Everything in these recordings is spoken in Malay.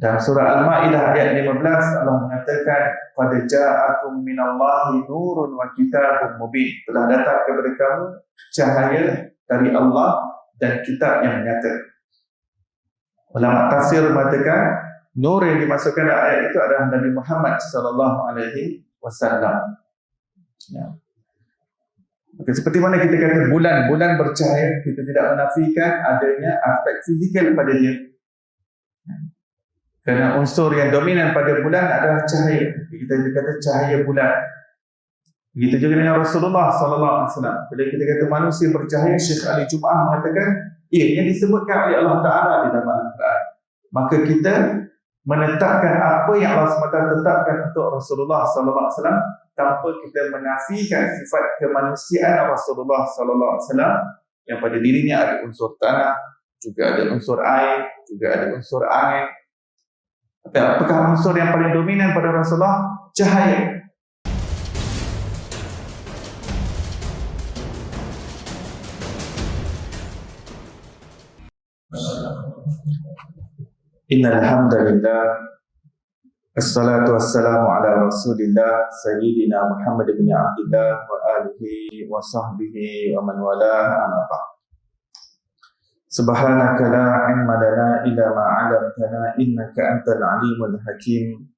Dalam surah Al-Ma'idah ayat 15 Allah mengatakan qad ja'akum minallahi nurun wa kitabun mubin. Telah datang kepada kamu cahaya dari Allah dan kitab yang nyata. Ulama tafsir mengatakan nur yang dimasukkan dalam ayat itu adalah Nabi Muhammad sallallahu alaihi wasallam. Ya. Maka seperti mana kita kata bulan bercahaya, kita tidak menafikan adanya aspek fizikal pada dia. Kerana unsur yang dominan pada bulan adalah cahaya. Kita kata cahaya bulan. Begitu juga dengan Rasulullah sallallahu alaihi wasallam. Bila kita kata manusia bercahaya, Syekh Ali Jum'ah mengatakan, yang disebutkan oleh Allah Taala di dalam Al-Quran. Maka kita menetapkan apa yang Allah SWT tetapkan untuk Rasulullah sallallahu alaihi wasallam tanpa kita menafikan sifat kemanusiaan Rasulullah sallallahu alaihi wasallam yang pada dirinya ada unsur tanah, juga ada unsur air, juga ada unsur angin. Tapi apakah unsur yang paling dominan pada Rasulullah? Cahaya. Innal hamdalillah wassalatu wassalamu ala rasulillah sayyidina Muhammad bin Abdullah wa alihi wa sahbihi wa man walah amma ba'd. Subhanaka la ilma lana illa ma 'allamtana innaka antal alimul hakim.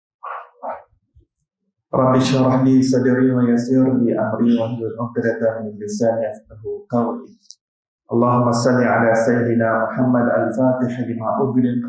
Rabbi shrah li sadri wa yassir li amri wa hlul 'uqdatam min lisani yafqahu qawli. Allahumma salli ala sayyidina Muhammad al-Fatih lima ughliq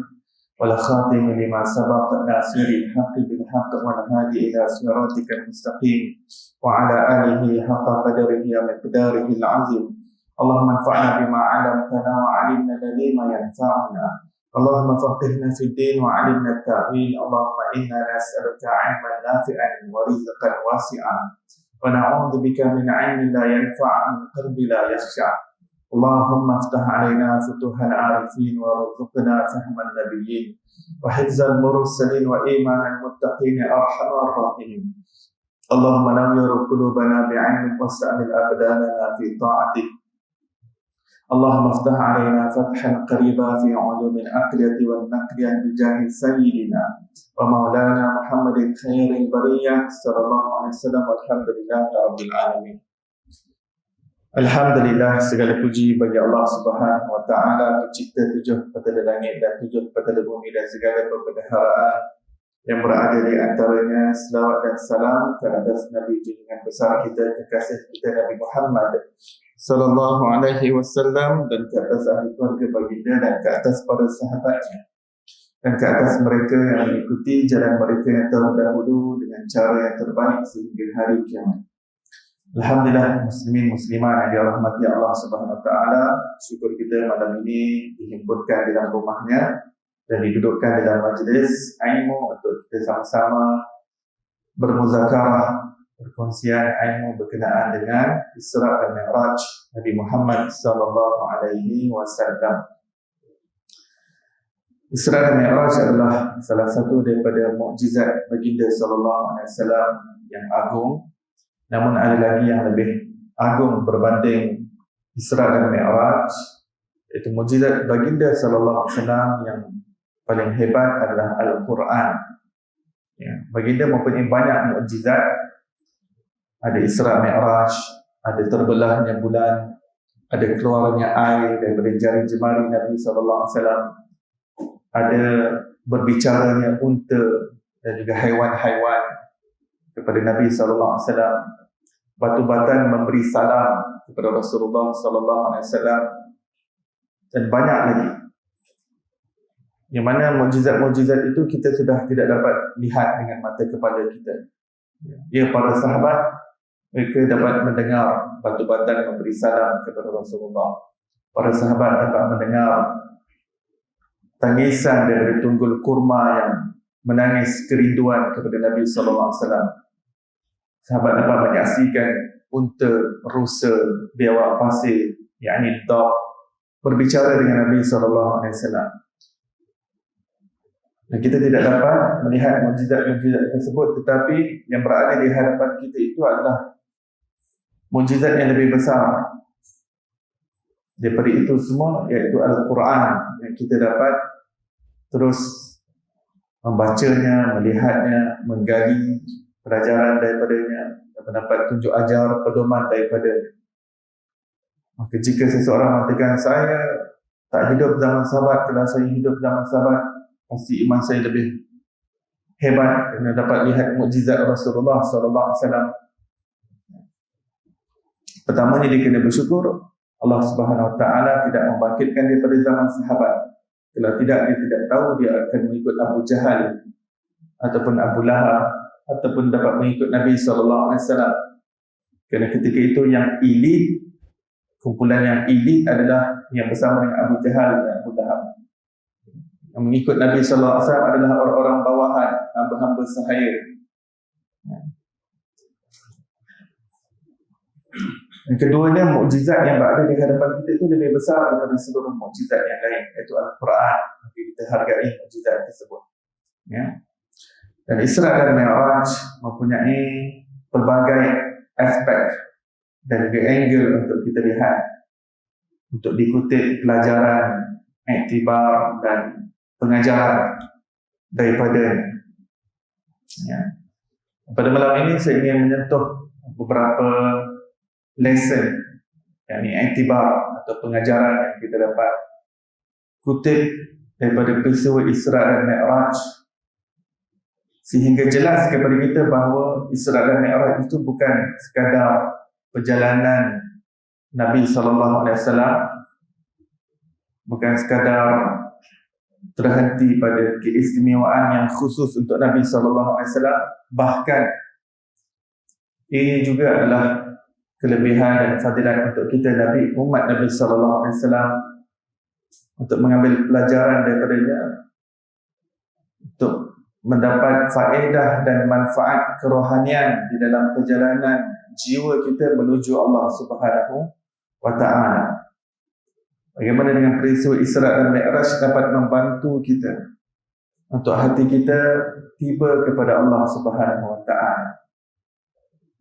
wal khatim lima sabaq nasiril haqqi bil haqq wal hadi ila siratikal mustaqim wa ala alihi haqqa qadrihi wa miqdarihi al-'azim. Allahumma anfa'na bima 'allamtana wa 'allimna alladhi ma yanfa'una. Allahumma faqihna fid din wa 'allimna at-ta'wil. Allahumma inna nas'aluka 'ilman nafi'an wa rizqan wasi'an wa na'udzu bika min 'ilmin la yanfa' min qalbin la yakhsha'. Allahumma aftah 'alaina futuhal 'arifin wa rzuqna fahman nabiyyin wa hifzal mursalin wa imanal muttaqin arhamar rahimin. Allahumma nawwir qulubana bi'ilmik was'alil abdanana fi ta'atik. Allahumma aftah 'alaina fathan qariba fi 'ulumil aqliyati wan naqliyah bi jahi sayyidina wa maulana Muhammadin khairil bariyah sallallahu alaihi wasallam. Walhamdulillahi rabbil alamin. Alhamdulillah, segala puji bagi Allah Subhanahu wa taala, pencipta tujuh petala langit dan tujuh petala bumi dan segala perbendaharaan yang berada di antaranya. Selawat dan salam ke atas Nabi junjungan besar kita, kekasih kita Nabi Muhammad sallallahu alaihi wasallam, dan ke atas ahli keluarga baginda dan ke atas para sahabatnya dan ke atas mereka yang mengikuti jalan mereka yang terdahulu dengan cara yang terbaik sehingga hari kiamat. Alhamdulillah, muslimin muslimat yang dirahmati Allah Subhanahu wa taala, syukur kita malam ini dihimpunkan dalam rumahnya dan didudukkan dalam majlis ilmu untuk kita sama-sama bermuzakarah, perkongsian ilmu berkenaan dengan Isra dan Mi'raj Nabi Muhammad sallallahu alaihi wasallam. Isra dan Mi'raj adalah salah satu daripada mukjizat baginda sallallahu alaihi wasallam yang agung. Namun ada lagi yang lebih agung berbanding Isra dan Mi'raj, iaitu mukjizat baginda sallallahu alaihi wasallam yang paling hebat adalah Al-Quran. Ya, baginda mempunyai banyak mukjizat. Ada Isra Mi'raj, ada terbelahnya bulan, ada keluarnya air daripada jari jemari Nabi sallallahu alaihi wasallam, ada berbicaranya unta dan juga haiwan-haiwan kepada Nabi sallallahu alaihi wasallam. Batu-batan memberi salam kepada Rasulullah sallallahu alaihi wasallam, dan banyak lagi. Yang mana mukjizat-mukjizat itu kita sudah tidak dapat lihat dengan mata kepala kita. Ya, para sahabat mereka dapat mendengar batu-batan memberi salam kepada Rasulullah. Para sahabat dapat mendengar tangisan dari tunggul kurma yang menangis kerinduan kepada Nabi sallallahu alaihi wasallam. Sahabat dapat menyaksikan unta, rusa, biawak pasir, yakni dog, berbicara dengan Nabi SAW. Dan kita tidak dapat melihat mukjizat-mukjizat tersebut, tetapi yang berada di hadapan kita itu adalah mukjizat yang lebih besar daripada itu semua, iaitu Al-Quran, yang kita dapat terus membacanya, melihatnya, menggali pelajaran daripadanya, mendapat tunjuk ajar, pedoman daripadanya. Maka jika seseorang mengatakan saya tak hidup zaman sahabat, kalau saya hidup zaman sahabat, pasti iman saya lebih hebat kerana dapat lihat mukjizat Rasulullah SAW. Pertamanya dia kena bersyukur Allah Subhanahu Wa Taala tidak membangkitkan dia pada zaman sahabat. Kalau tidak, dia tidak tahu dia akan mengikut Abu Jahal ataupun Abu Lahab ataupun dapat mengikut Nabi SAW. Kerana ketika itu yang elit, kumpulan yang elit adalah yang bersama dengan Abu Jahal dan Abu Lahab. Yang mengikut Nabi SAW adalah orang-orang bawahan, hamba-hamba sahaya. Yang keduanya, mukjizat yang berada di hadapan kita itu lebih besar daripada seluruh mukjizat yang lain, iaitu Al-Quran. Maka kita hargai mukjizat tersebut. Ya. Dan Isra dan Mi'raj mempunyai pelbagai aspek dan juga angle untuk kita lihat, untuk dikutip pelajaran, iktibar dan pengajaran daripadanya. Ya. Pada malam ini saya ingin menyentuh beberapa lesson, yakni iktibar atau pengajaran yang kita dapat kutip daripada peristiwa Isra dan Mi'raj, sehingga jelas kepada kita bahawa Isra dan Mi'raj itu bukan sekadar perjalanan Nabi SAW, bukan sekadar terhenti pada keistimewaan yang khusus untuk Nabi SAW, bahkan ini juga adalah kelebihan dan fadilat untuk kita Nabi, umat Nabi SAW, untuk mengambil pelajaran daripadanya, untuk mendapat faedah dan manfaat kerohanian di dalam perjalanan jiwa kita menuju Allah Subhanahu Wa Taala. Bagaimana dengan peristiwa Isra dan Mi'raj dapat membantu kita untuk hati kita tiba kepada Allah Subhanahu Wa Taala.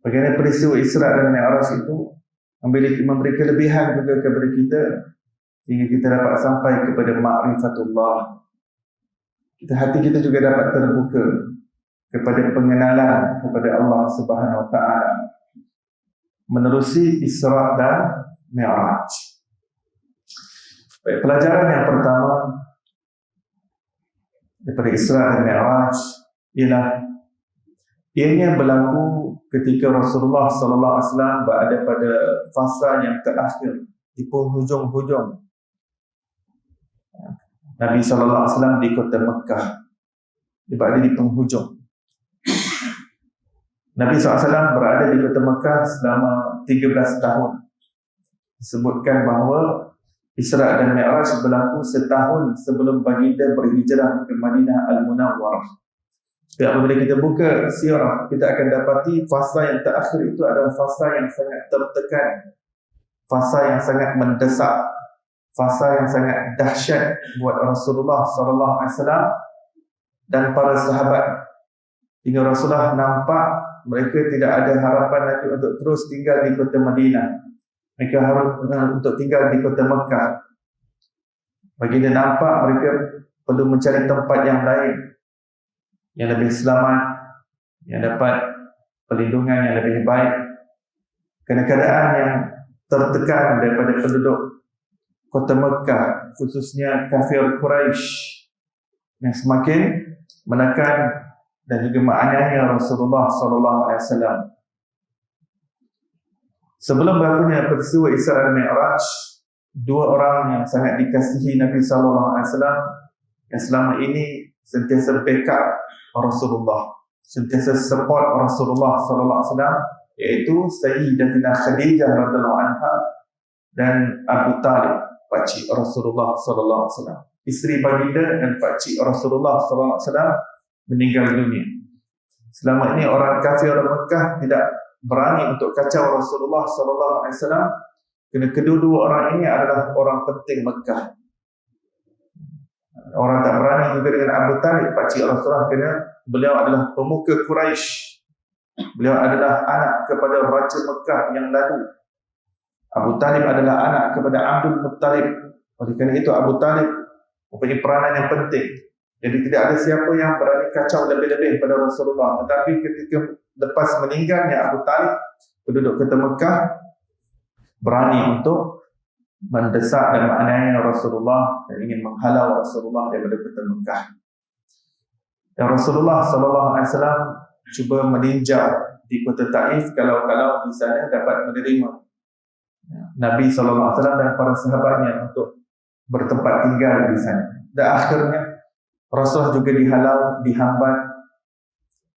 Bagaimana peristiwa Isra dan Mi'raj itu memberi kelebihan juga kepada kita, sehingga kita dapat sampai kepada ma'rifatullah. Hati kita juga dapat terbuka kepada pengenalan kepada Allah Subhanahu Wa Taala menerusi Isra dan Mi'raj. Baik, pelajaran yang pertama daripada Isra dan Mi'raj ialah ianya berlaku ketika Rasulullah SAW berada pada fasa yang terakhir, di penghujung-hujung Nabi SAW di kota Mekah. Dia berada di penghujung. Nabi SAW berada di kota Mekah selama 13 tahun. Disebutkan bahawa Isra dan Mi'raj berlaku setahun sebelum baginda berhijrah ke Madinah Al-Munawwarah. Apabila kita buka sirah, kita akan dapati fasa yang terakhir itu adalah fasa yang sangat tertekan, fasa yang sangat mendesak, fasa yang sangat dahsyat buat Rasulullah SAW dan para sahabat. Hingga Rasulullah nampak mereka tidak ada harapan lagi untuk terus tinggal di kota Madinah. Mereka harus untuk tinggal di kota Mekah. Baginda nampak mereka perlu mencari tempat yang lain, yang lebih selamat, yang dapat perlindungan yang lebih baik. Kerana keadaan yang tertekan daripada penduduk kota Mekah, khususnya kafir Quraisy, yang semakin menekan dan juga menganiaya Rasulullah SAW. Sebelum berlakunya peristiwa Isra dan Mi'raj, dua orang yang sangat dikasihi Nabi SAW yang selama ini sentiasa backup Rasulullah, sentiasa support Rasulullah SAW, iaitu Sayyidatina Khadijah radhiyallahu anha dan Abu Talib, pakcik Rasulullah SAW. Isteri baginda dan pakcik Rasulullah SAW meninggal dunia. Selama ini orang kafir Mekah tidak berani untuk kacau Rasulullah SAW, kerana kedua-dua orang ini adalah orang penting Mekah. Orang tak berani juga dengan Abu Talib, pakcik Rasulullah, kerana beliau adalah pemuka Quraisy. Beliau adalah anak kepada Raja Mekah yang lalu. Abu Talib adalah anak kepada Abdul Muttalib. Oleh kerana itu Abu Talib mempunyai peranan yang penting. Jadi tidak ada siapa yang berani kacau lebih-lebih pada Rasulullah. Tetapi ketika lepas meninggalnya Abu Talib, penduduk Kota Mekah berani untuk mendesak dan menganiaya Rasulullah dan ingin menghalau Rasulullah daripada Kota Mekah. Dan Rasulullah SAW cuba meninjau di Kota Taif kalau di sana dapat menerima Nabi SAW dan para sahabatnya untuk bertempat tinggal di sana. Dan akhirnya Rasulullah juga dihalau, dihambat,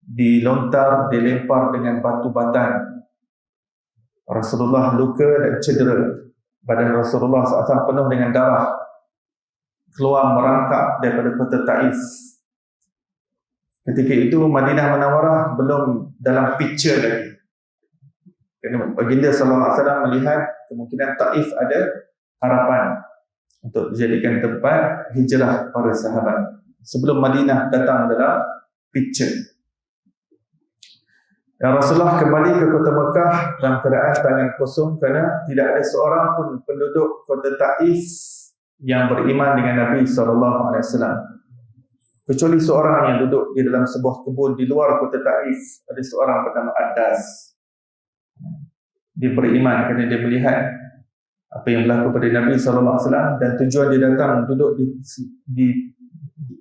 dilontar, dilempar dengan batu batan. Rasulullah luka dan cedera. Badan Rasulullah SAW penuh dengan darah, keluar merangkak daripada Kota Taif. Ketika itu Madinah Munawarah belum dalam picture lagi. Kerana baginda SAW melihat kemungkinan Taif ada harapan untuk dijadikan tempat hijrah para sahabat sebelum Madinah datang dalam picture. Dan Rasulullah kembali ke Kota Mekah dalam keadaan tangan kosong kerana tidak ada seorang pun penduduk Kota Taif yang beriman dengan Nabi SAW. Kecuali seorang yang duduk di dalam sebuah kebun di luar Kota Taif. Ada seorang bernama Adas. Dia beriman kerana dia melihat apa yang berlaku pada Nabi SAW, dan tujuan dia datang duduk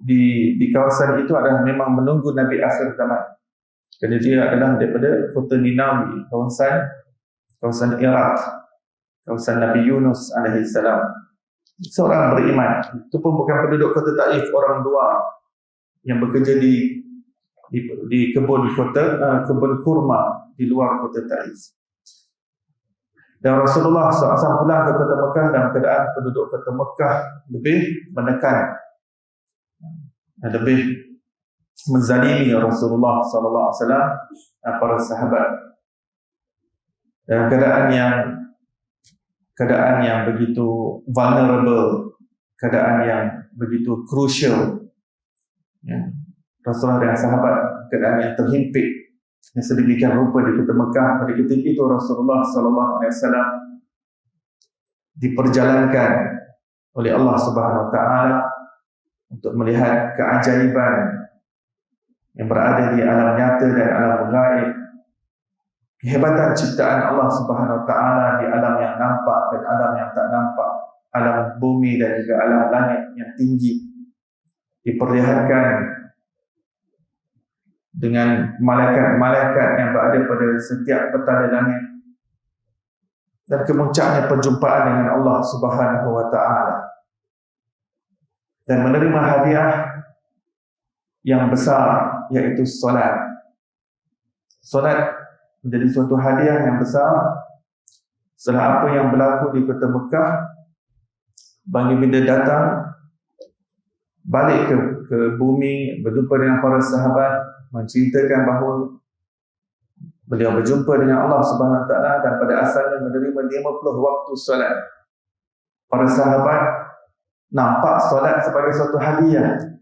di kawasan itu adalah memang menunggu Nabi akhir zaman. Kerana dia adalah daripada kota Ninawi, kawasan Iraq, kawasan Nabi Yunus AS. Seorang beriman. Itu pun bukan penduduk Kota Taif, orang luar yang bekerja di kebun kurma di luar Kota Taif. Dan Rasulullah SAW pulang ke Kota Mekah dalam keadaan penduduk Kota Mekah lebih menekan dan lebih menzalimi Rasulullah SAW dan para sahabat. Dalam keadaan yang begitu vulnerable, keadaan yang begitu crucial, ya. Rasulullah dan sahabat keadaan yang terhimpit, yang sedemikian rupa di Kota Mekah. Pada ketika itu Rasulullah SAW diperjalankan oleh Allah Subhanahu Wa Taala untuk melihat keajaiban yang berada di alam nyata dan alam gaib, kehebatan ciptaan Allah Subhanahu Wa Taala di alam yang nampak dan alam yang tak nampak, alam bumi dan juga alam langit yang tinggi, diperlihatkan dengan malaikat-malaikat yang berada pada setiap petala langit, dan kemuncaknya perjumpaan dengan Allah Subhanahu Wa Taala, dan menerima hadiah yang besar, iaitu solat. Solat menjadi suatu hadiah yang besar setelah apa yang berlaku di Kota Mekah. Baginda datang balik ke bumi, berjumpa dengan para sahabat, menceritakan bahawa beliau berjumpa dengan Allah Subhanahu Wa Taala dan pada asalnya menerima 50 waktu solat. Para sahabat nampak solat sebagai suatu hadiah.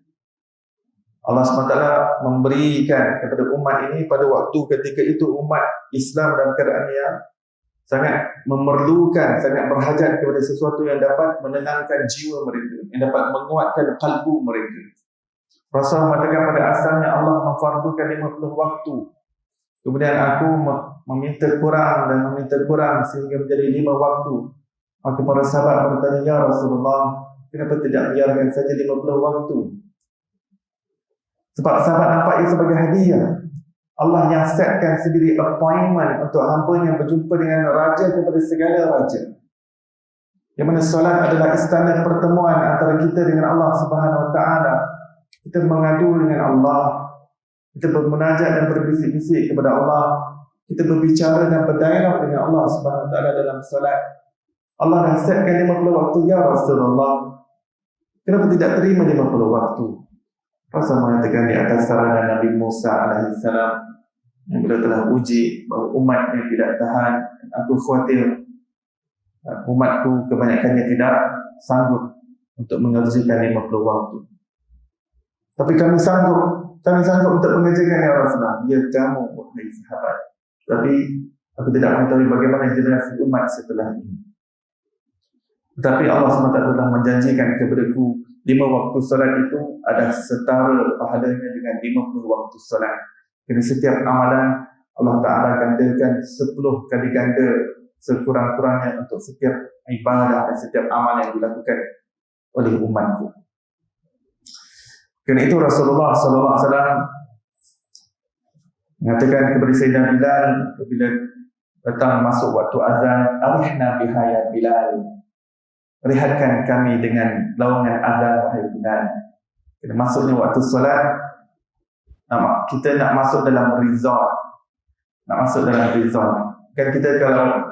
Allah SWT memberikan kepada umat ini pada waktu ketika itu umat Islam dalam keadaan yang sangat memerlukan, sangat berhajat kepada sesuatu yang dapat menenangkan jiwa mereka, yang dapat menguatkan kalbu mereka. Rasulullah mengatakan pada asalnya Allah memfardukan 50 waktu. Kemudian aku meminta kurang sehingga menjadi 5 waktu. Maka para sahabat bertanya, ya Rasulullah, kenapa tidak biarkan saja 50 waktu? Sebab sahabat nampak ia sebagai hadiah. Allah yang setkan sendiri appointment untuk hamba yang berjumpa dengan raja daripada segala raja. Yang mana solat adalah istana pertemuan antara kita dengan Allah Subhanahu Wa Taala. Kita mengadu dengan Allah, kita bermunajat dan berbisik-bisik kepada Allah, kita berbicara dan berdialog dengan Allah Subhanahu Wa Taala dalam solat. Allah dah setkan 50 waktu, ya Rasulullah, kenapa tidak terima 50 waktu? Rasul mengatakan di atas saranan Nabi Musa AS yang beliau telah uji bahawa umatnya tidak tahan. Aku khawatir umatku kebanyakannya tidak sanggup untuk mengerjakan 50 waktu. Tapi kami sanggup untuk mengerjakan, ya Rasulullah. Ya kamu, wahai sahabat. Tapi aku tidak mengetahui bagaimana generasi umat setelah ini. Tetapi Allah SWT telah menjanjikan kepadaku 5 waktu solat itu ada setara pahalanya dengan 50 waktu solat. Kerana setiap amalan Allah Ta'ala gandakan 10 kali ganda sekurang-kurangnya untuk setiap ibadah dan setiap amal yang dilakukan oleh umatku. Kerana itu Rasulullah SAW mengatakan kepada Sayyidina Bilal bila datang masuk waktu azan, arihna biha ya Bilal, rehatkan kami dengan lawangan azan wahai Bilal. Kerana masuknya waktu solat, kita nak masuk dalam resort, kan kita kalau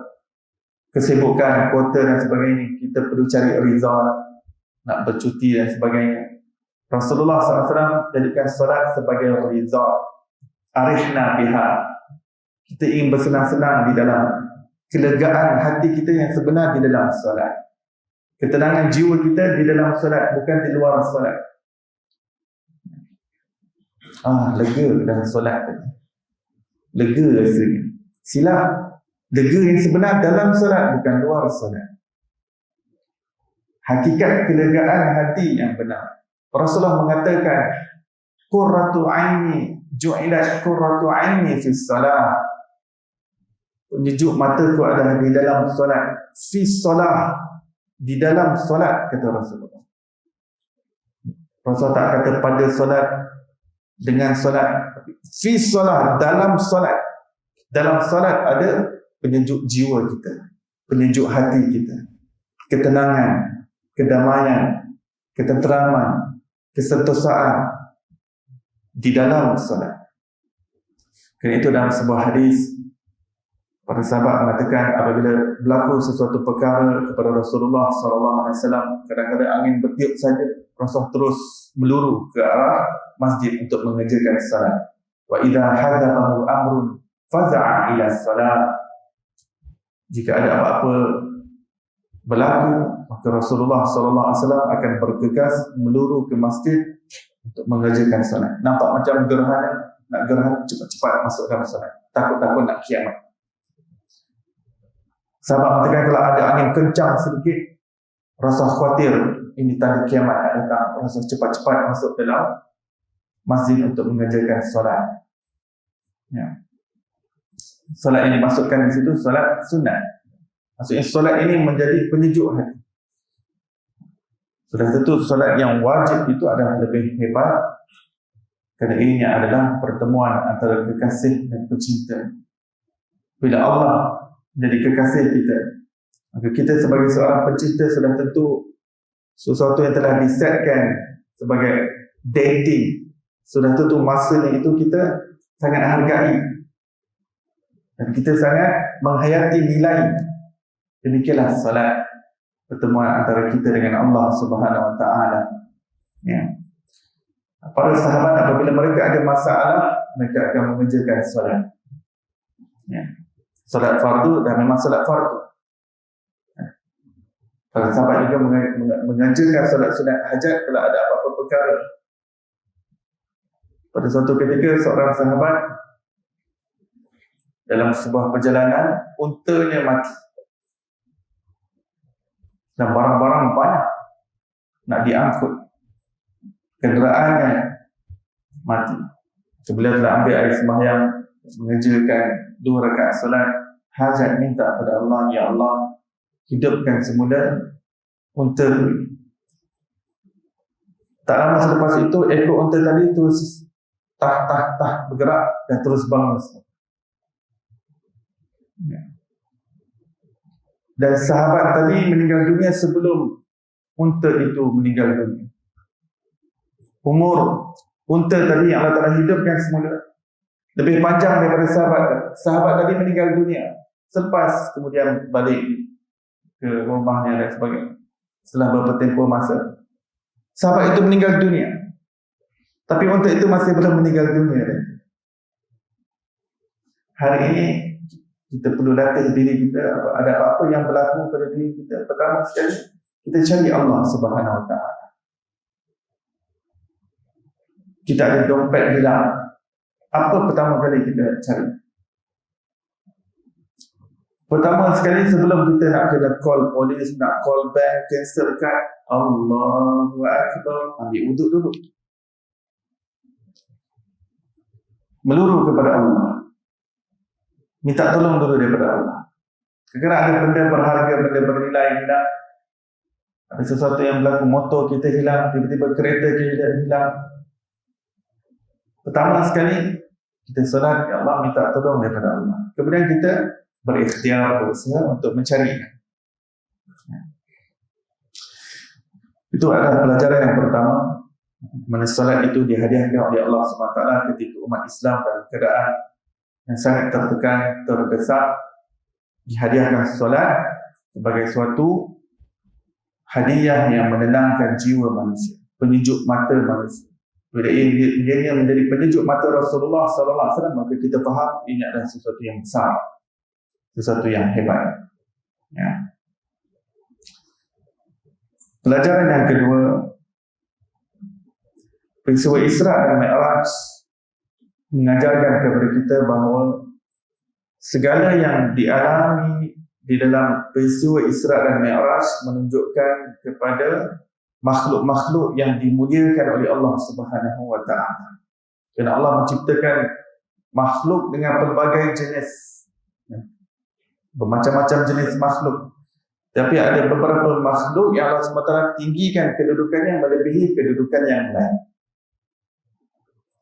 kesibukan, kuota dan sebagainya, kita perlu cari resort, nak bercuti dan sebagainya. Rasulullah SAW jadikan solat sebagai resort. Arihna biha, kita ingin bersenang-senang di dalam, kelegaan hati kita yang sebenar di dalam solat, ketenangan jiwa kita di dalam solat, bukan di luar solat. Lega dalam solat, lega rasanya. Silap, lega yang sebenar dalam solat, bukan luar solat. Hakikat kelegaan hati yang benar. Rasulullah mengatakan, qurratu aini ju'ilat qurratu aini fi salat. Penyejuk mataku adalah di dalam solat. Fi salat, di dalam solat, kata Rasulullah. Rasulullah tak kata pada solat, dengan solat. Fi salat, dalam solat. Dalam solat ada penyejuk jiwa kita, penyejuk hati kita, ketenangan, kedamaian, ketenteraman, kesentosaan di dalam solat. Kerana itu dalam sebuah hadis, para sahabat mengatakan apabila berlaku sesuatu perkara kepada Rasulullah SAW, kadang-kadang angin bertiup saja, Rasulullah terus meluru ke arah masjid untuk mengerjakan salat. Wa idza hadathahu amrun faza'a ila salat. Jika ada apa-apa berlaku, maka Rasulullah SAW akan bergegas meluru ke masjid untuk mengerjakan salat. Nampak macam gerhana, nak gerhana cepat-cepat masuk dalam salat, takut-takut nak kiamat. Sahabat mengatakan kalau ada angin kencang sedikit, Rasulullah khawatir ini tanda kiamat nak datang. Rasulullah cepat-cepat masuk dalam masjid untuk mengerjakan solat. Ya. Solat yang dimasukkan di situ solat sunat. Maksudnya solat ini menjadi penyejuk hati. Sudah tentu solat yang wajib itu adalah lebih hebat, kerana ini adalah pertemuan antara kekasih dan pecinta. Bila Allah menjadi kekasih kita, maka kita sebagai seorang pecinta sudah tentu sesuatu yang telah disetkan sebagai dating. Sudah tentu masanya itu kita sangat hargai dan kita sangat menghayati nilai. Demikianlah salat, pertemuan antara kita dengan Allah Subhanahu Wa Taala. Ya. Para sahabat apabila mereka ada masalah, mereka akan mengerjakan salat. Ya. Salat fardu dan memang salat fardu. Para sahabat juga mengerjakan salat-salat hajat kalau ada apa-apa perkara. Pada suatu ketika seorang sahabat dalam sebuah perjalanan, untanya mati dan barang-barang banyak nak diangkut, kenderaannya mati. Sebelum telah ambil air sembahyang, mengerjakan 2 rakaat solat hajat, minta kepada Allah, ya Allah, hidupkan semula unta tu. Tak lama selepas itu, ekor unta tadi terus tah bergerak dan terus bangun. Dan sahabat tadi meninggal dunia sebelum unta itu meninggal dunia. Umur unta tadi yang Allah Ta'ala hidupkan semula lebih panjang daripada sahabat tadi meninggal dunia. Selepas kemudian balik ke rumahnya dan sebagainya, setelah beberapa tempoh masa, sahabat itu meninggal dunia, tapi unta itu masih belum meninggal dunia. Hari ini kita perlu latih diri kita. Ada apa-apa yang berlaku pada diri kita, pertama sekali kita cari Allah Subhanahu Wa Taala. Kita ada dompet hilang, apa pertama kali kita cari? Pertama sekali sebelum kita nak kena call polis, nak call bank, cancel kad, Allahu Akbar, ambil wuduk dulu. Meluru kepada Allah. Minta tolong dulu daripada Allah. Kadang-kadang ada benda berharga, benda bernilai hilang. Ada sesuatu yang berlaku, motor kita hilang, tiba-tiba kereta kita hilang. Pertama sekali, kita solat, ya Allah, minta tolong daripada Allah. Kemudian kita berikhtiar, berusaha untuk mencarinya. Itu adalah pelajaran yang pertama. Mana solat itu dihadiahkan oleh Allah SWT ketika umat Islam dalam keadaan yang sangat tertekan, terdesak, dihadiahkan solat sebagai suatu hadiah yang menenangkan jiwa manusia, penyejuk mata manusia. Bila ia menjadi penyejuk mata Rasulullah SAW, maka kita faham ini adalah sesuatu yang besar, sesuatu yang hebat. Ya. Pelajaran yang kedua, peristiwa Isra dan Mi'raj mengajarkan kepada kita bahawa segala yang dialami di dalam peristiwa Isra dan Mi'raj menunjukkan kepada makhluk-makhluk yang dimuliakan oleh Allah Subhanahu wa taala. Kerana Allah menciptakan makhluk dengan pelbagai jenis, bermacam-macam jenis makhluk. Tapi ada beberapa makhluk yang Allah SWT tinggikan kedudukannya melebihi kedudukan yang lain.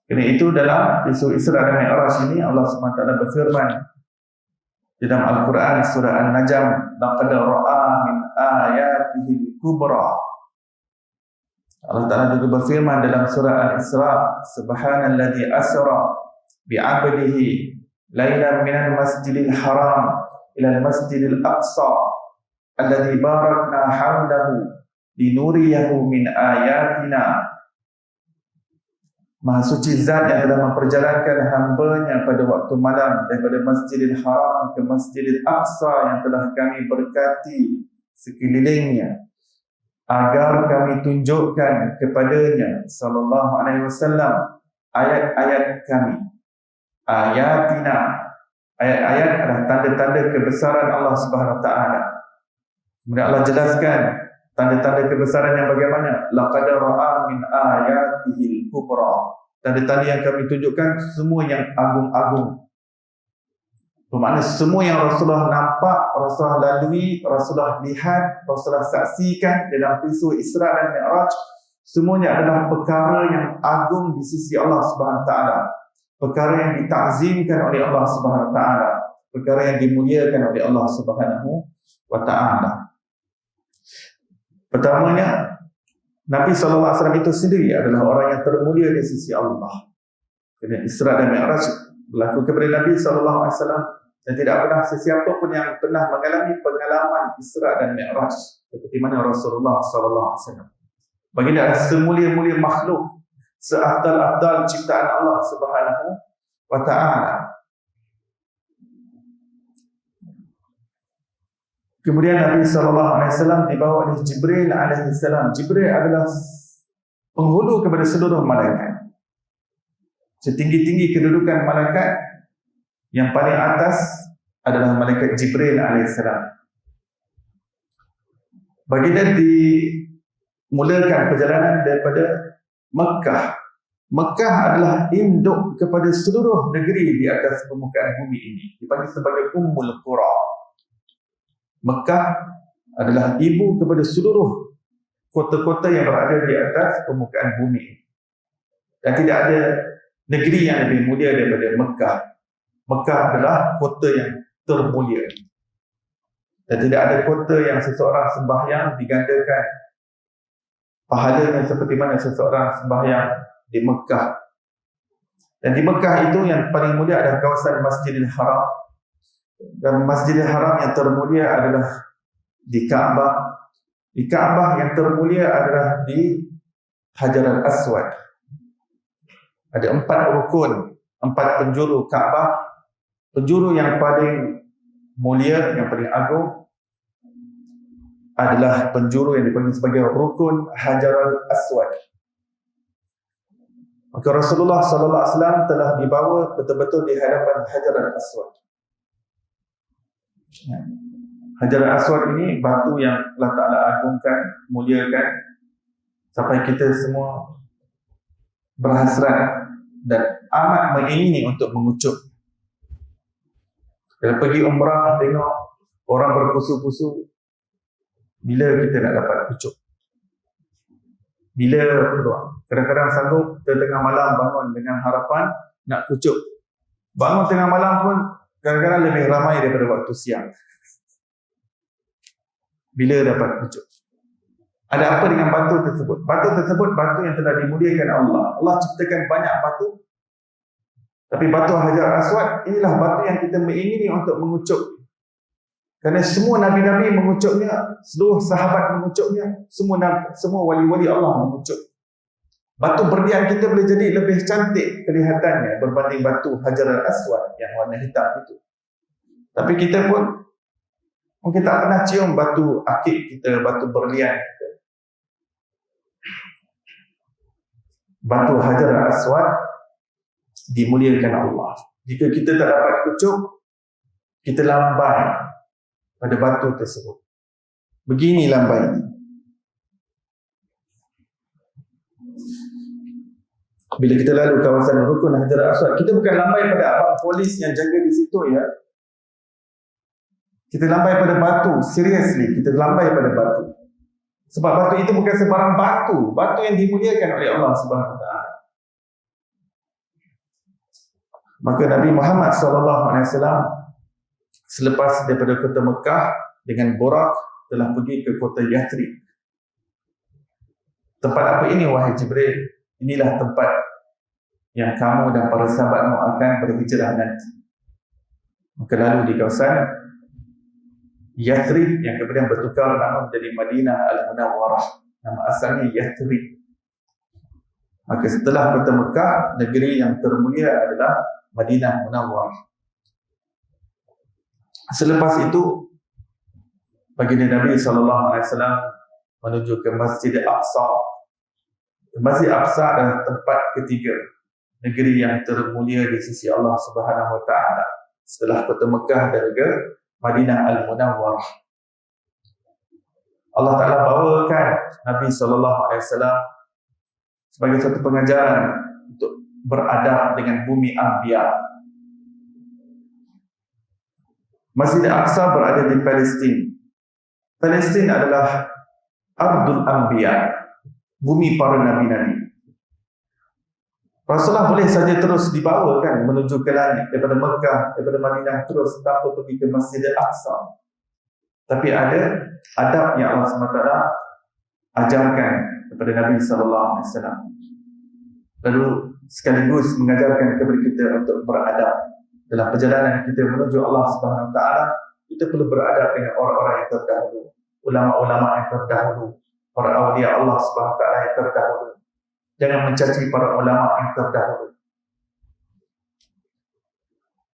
Kerana itu dalam isu Isra dan Mi'raj ini Allah SWT berfirman di dalam Al-Quran surah An-Najm, laqad ra'a min ayatihi kubra. Allah Ta'ala juga berfirman dalam surah Al-Isra, subhanalladzi asra bi'abdihi lailan minal masjidil haram ila masjidil aqsa alladzi barakna hawlahu linuriyahu min ayatina. Maha suci zat yang telah memperjalankan hamba-Nya pada waktu malam daripada Masjidil Haram ke Masjidil Aqsa yang telah kami berkati sekelilingnya agar kami tunjukkan kepadanya sallallahu alaihi wasallam ayat-ayat kami. Ayatina, ayat-ayat adalah tanda-tanda kebesaran Allah Subhanahu wa taala. Kemudian Allah jelaskan tanda-tanda kebesaran yang bagaimana? Laqad ra'a min ayatihil kubra. Tanda-tanda yang kami tunjukkan semua yang agung-agung. Bermakna semua yang Rasulullah nampak, Rasulullah lalui, Rasulullah lihat, Rasulullah saksikan dalam peristiwa Isra dan Mi'raj, semuanya adalah perkara yang agung di sisi Allah Subhanahu wa taala. Perkara yang ditakzimkan oleh Allah Subhanahu wa taala, perkara yang dimuliakan oleh Allah Subhanahu wa taala. Pertamanya, Nabi SAW itu sendiri adalah orang yang termulia di sisi Allah. Kerana Isra dan Mi'raj berlaku kepada Nabi SAW, dan tidak pernah sesiapa pun yang pernah mengalami pengalaman Isra dan Mi'raj seperti mana Rasulullah SAW. Baginda adalah semulia-mulia makhluk, seafdal-afdal ciptaan Allah Subhanahu wa taala. Kemudian Nabi SAW dibawa oleh Jibril AS. Jibril adalah penghulu kepada seluruh malaikat. Setinggi-tinggi kedudukan malaikat, yang paling atas adalah malaikat Jibril AS. Baginda dimulakan perjalanan daripada Mekah. Mekah adalah induk kepada seluruh negeri di atas permukaan bumi ini. Dipanggil sebagai Ummul Qura. Mekah adalah ibu kepada seluruh kota-kota yang berada di atas permukaan bumi. Dan tidak ada negeri yang lebih mulia daripada Mekah. Mekah adalah kota yang termulia. Dan tidak ada kota yang seseorang sembahyang digandakan pahalanya seperti mana seseorang sembahyang di Mekah. Dan di Mekah itu yang paling mulia adalah kawasan Masjidil Haram. Dan Masjidil Haram yang termulia adalah di Kaabah. Di Kaabah yang termulia adalah di Hajar al-Aswad. Ada 4 rukun, 4 penjuru Kaabah. Penjuru yang paling mulia, yang paling agung adalah penjuru yang dipanggil sebagai rukun Hajar al-Aswad. Maka Rasulullah SAW telah dibawa betul-betul di hadapan Hajar al-Aswad. Ya. Hajar Aswad ini batu yang Allah Ta'ala agungkan, muliakan, sampai kita semua berhasrat dan amat mengingini untuk mengucup. Kalau pergi umrah tengok orang berpusu-pusu, bila kita nak dapat kucup? Bila peluang? Kadang-kadang sanggup tengah malam bangun dengan harapan nak kucup. Bangun tengah malam pun kadang-kadang lebih ramai daripada waktu siang. Bila dapat kucup? Ada apa dengan batu tersebut? Batu tersebut batu yang telah dimuliakan Allah. Allah ciptakan banyak batu. Tapi batu Hajar Aswad inilah batu yang kita mengingini untuk mengucup. Kerana semua Nabi-Nabi mengucupnya, seluruh sahabat mengucupnya, semua wali-wali Allah mengucup. Batu berlian kita boleh jadi lebih cantik kelihatannya berbanding batu Hajar Aswad yang warna hitam itu. Tapi kita pun mungkin tak pernah cium batu akik kita, batu berlian kita. Batu Hajar Aswad dimuliakan Allah. Jika kita tak dapat kucup, kita lambai pada batu tersebut. Begini lambai. Bila kita lalu kawasan Rukun Hajar Aswad, kita bukan lambai pada abang polis yang jaga di situ ya. Kita lambai pada batu, seriously, kita lambai pada batu. Sebab batu itu bukan sebarang batu, batu yang dimuliakan oleh Allah Subhanahu Wa Taala. Maka Nabi Muhammad SAW selepas daripada kota Mekah dengan Burak telah pergi ke kota Yathrib. Tempat apa ini wahai Jibril? Inilah tempat yang kamu dan para sahabatmu akan berhijrah nanti. Maka lalu di kawasan Yathrib yang kemudian bertukar nama menjadi Madinah Al-Munawwarah. Nama asalnya Yathrib. Maka setelah kota Mekah, negeri yang termulia adalah Madinah Munawwarah. Selepas itu, baginda Nabi SAW menuju ke Masjid Aqsa. Masjid Aqsa adalah tempat ketiga negeri yang termulia di sisi Allah Subhanahu Wa Taala setelah kota Mekah dan juga Madinah Al-Munawwarah. Allah Ta'ala bawakan Nabi SAW sebagai satu pengajaran untuk beradab dengan bumi Anbiya. Masjid Aqsa berada di Palestin. Palestin adalah Ardul Anbiya, bumi para Nabi-Nabi. Rasulullah boleh saja terus dibawakan menuju ke langit daripada Mekah, daripada Madinah terus tanpa pergi ke Masjid Aqsa. Tapi ada adab yang Allah SWT ajarkan kepada Nabi SAW. Lalu sekaligus mengajarkan kepada kita untuk beradab dalam perjalanan kita menuju Allah Subhanahu Wa Taala. Kita perlu beradab dengan orang-orang yang terdahulu, ulama-ulama yang terdahulu, para awliya Allah Subhanahu Wa Taala yang terdahulu. Jangan mencaci para ulama yang terdahulu.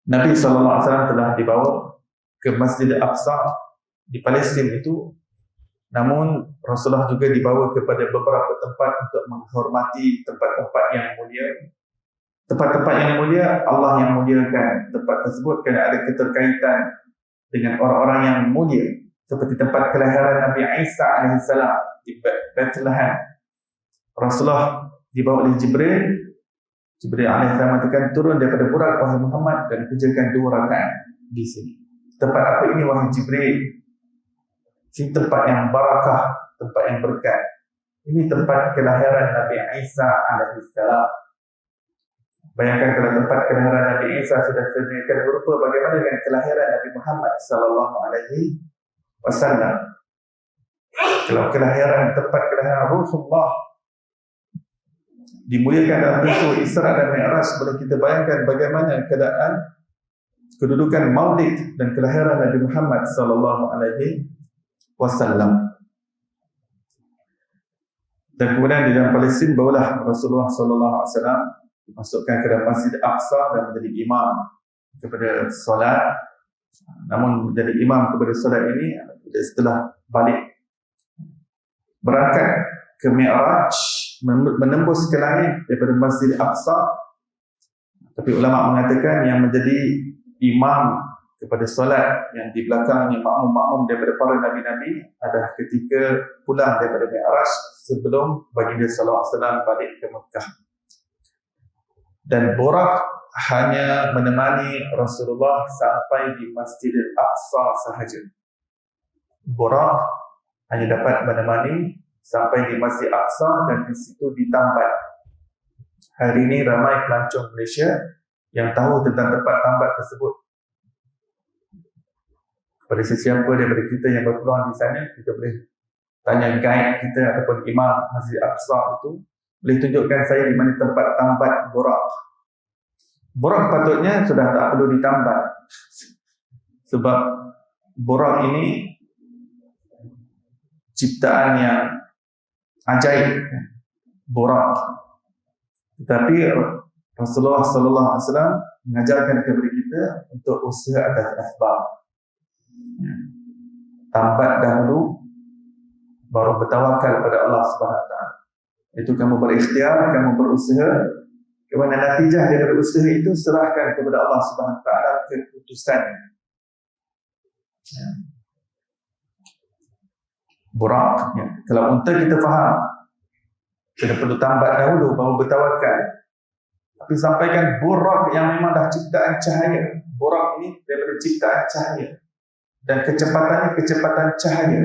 Nabi SAW telah dibawa ke Masjid Aqsa di Palestin itu. Namun Rasulullah juga dibawa kepada beberapa tempat untuk menghormati tempat-tempat yang mulia. Tempat-tempat yang mulia, Allah yang muliakan tempat tersebut kerana ada keterkaitan dengan orang-orang yang mulia. Seperti tempat kelahiran Nabi Isa AS di Bethlehem. Rasulullah dibawa oleh Jibril. Jibril AS mengatakan, turun daripada Burak wahai Muhammad dan kerjakan 2 rakaat di sini. Tempat apa ini wahai Jibril? Ini tempat yang barakah, tempat yang berkat. Ini tempat kelahiran Nabi Isa AS. Bayangkan kalau tempat kelahiran Nabi Isa sudah sedemikian berupa, bagaimana dengan kelahiran Nabi Muhammad SAW? Kalau kelahiran, tempat kelahiran Rasulullah dimuliakan dalam bentuk Isra dan Mi'raj, boleh kita bayangkan bagaimana keadaan kedudukan maulid dan kelahiran Nabi Muhammad SAW. Dan kemudian di dalam Palestin barulah Rasulullah SAW dimasukkan ke dalam Masjid Aqsa dan menjadi imam kepada solat. Namun menjadi imam kepada solat ini setelah balik berangkat ke Mi'raj, menembus ke langit daripada Masjid Aqsa. Tapi ulama mengatakan yang menjadi imam kepada solat yang di belakangnya makmum-makmum daripada para nabi-nabi adalah ketika pulang daripada Mi'raj sebelum baginda sallallahu alaihi wasallam balik ke Mekah. Dan Buraq hanya menemani Rasulullah sampai di Masjidil Aqsa sahaja. Buraq hanya dapat menemani sampai di Masjid Aqsa dan di situ ditambat. Hari ini ramai pelancong Malaysia yang tahu tentang tempat tambat tersebut. Kepada sesiapa daripada kita yang berpeluang di sana, kita boleh tanya guide kita ataupun imam Masjid Aqsa itu, boleh tunjukkan saya di mana tempat tambat Buraq. Buraq patutnya sudah tak perlu ditambat, sebab Buraq ini ciptaan yang ajaib, Buraq. Tetapi Rasulullah sallallahu alaihi wasallam mengajarkan kepada kita untuk usaha atas asbab. Tambat dahulu, baru bertawakal pada Allah Subhanahu Wa Taala. Itu kamu berikhtiar, kamu berusaha. Kerana natijah daripada usaha itu serahkan kepada Allah Subhanahu Wa Taala keputusan. Buraq. Kalau unta kita faham, kita perlu tambat dahulu baru bertawakal. Tapi sampaikan Buraq yang memang dah ciptaan cahaya. Buraq ini daripada ciptaan cahaya. Dan kecepatannya kecepatan cahaya.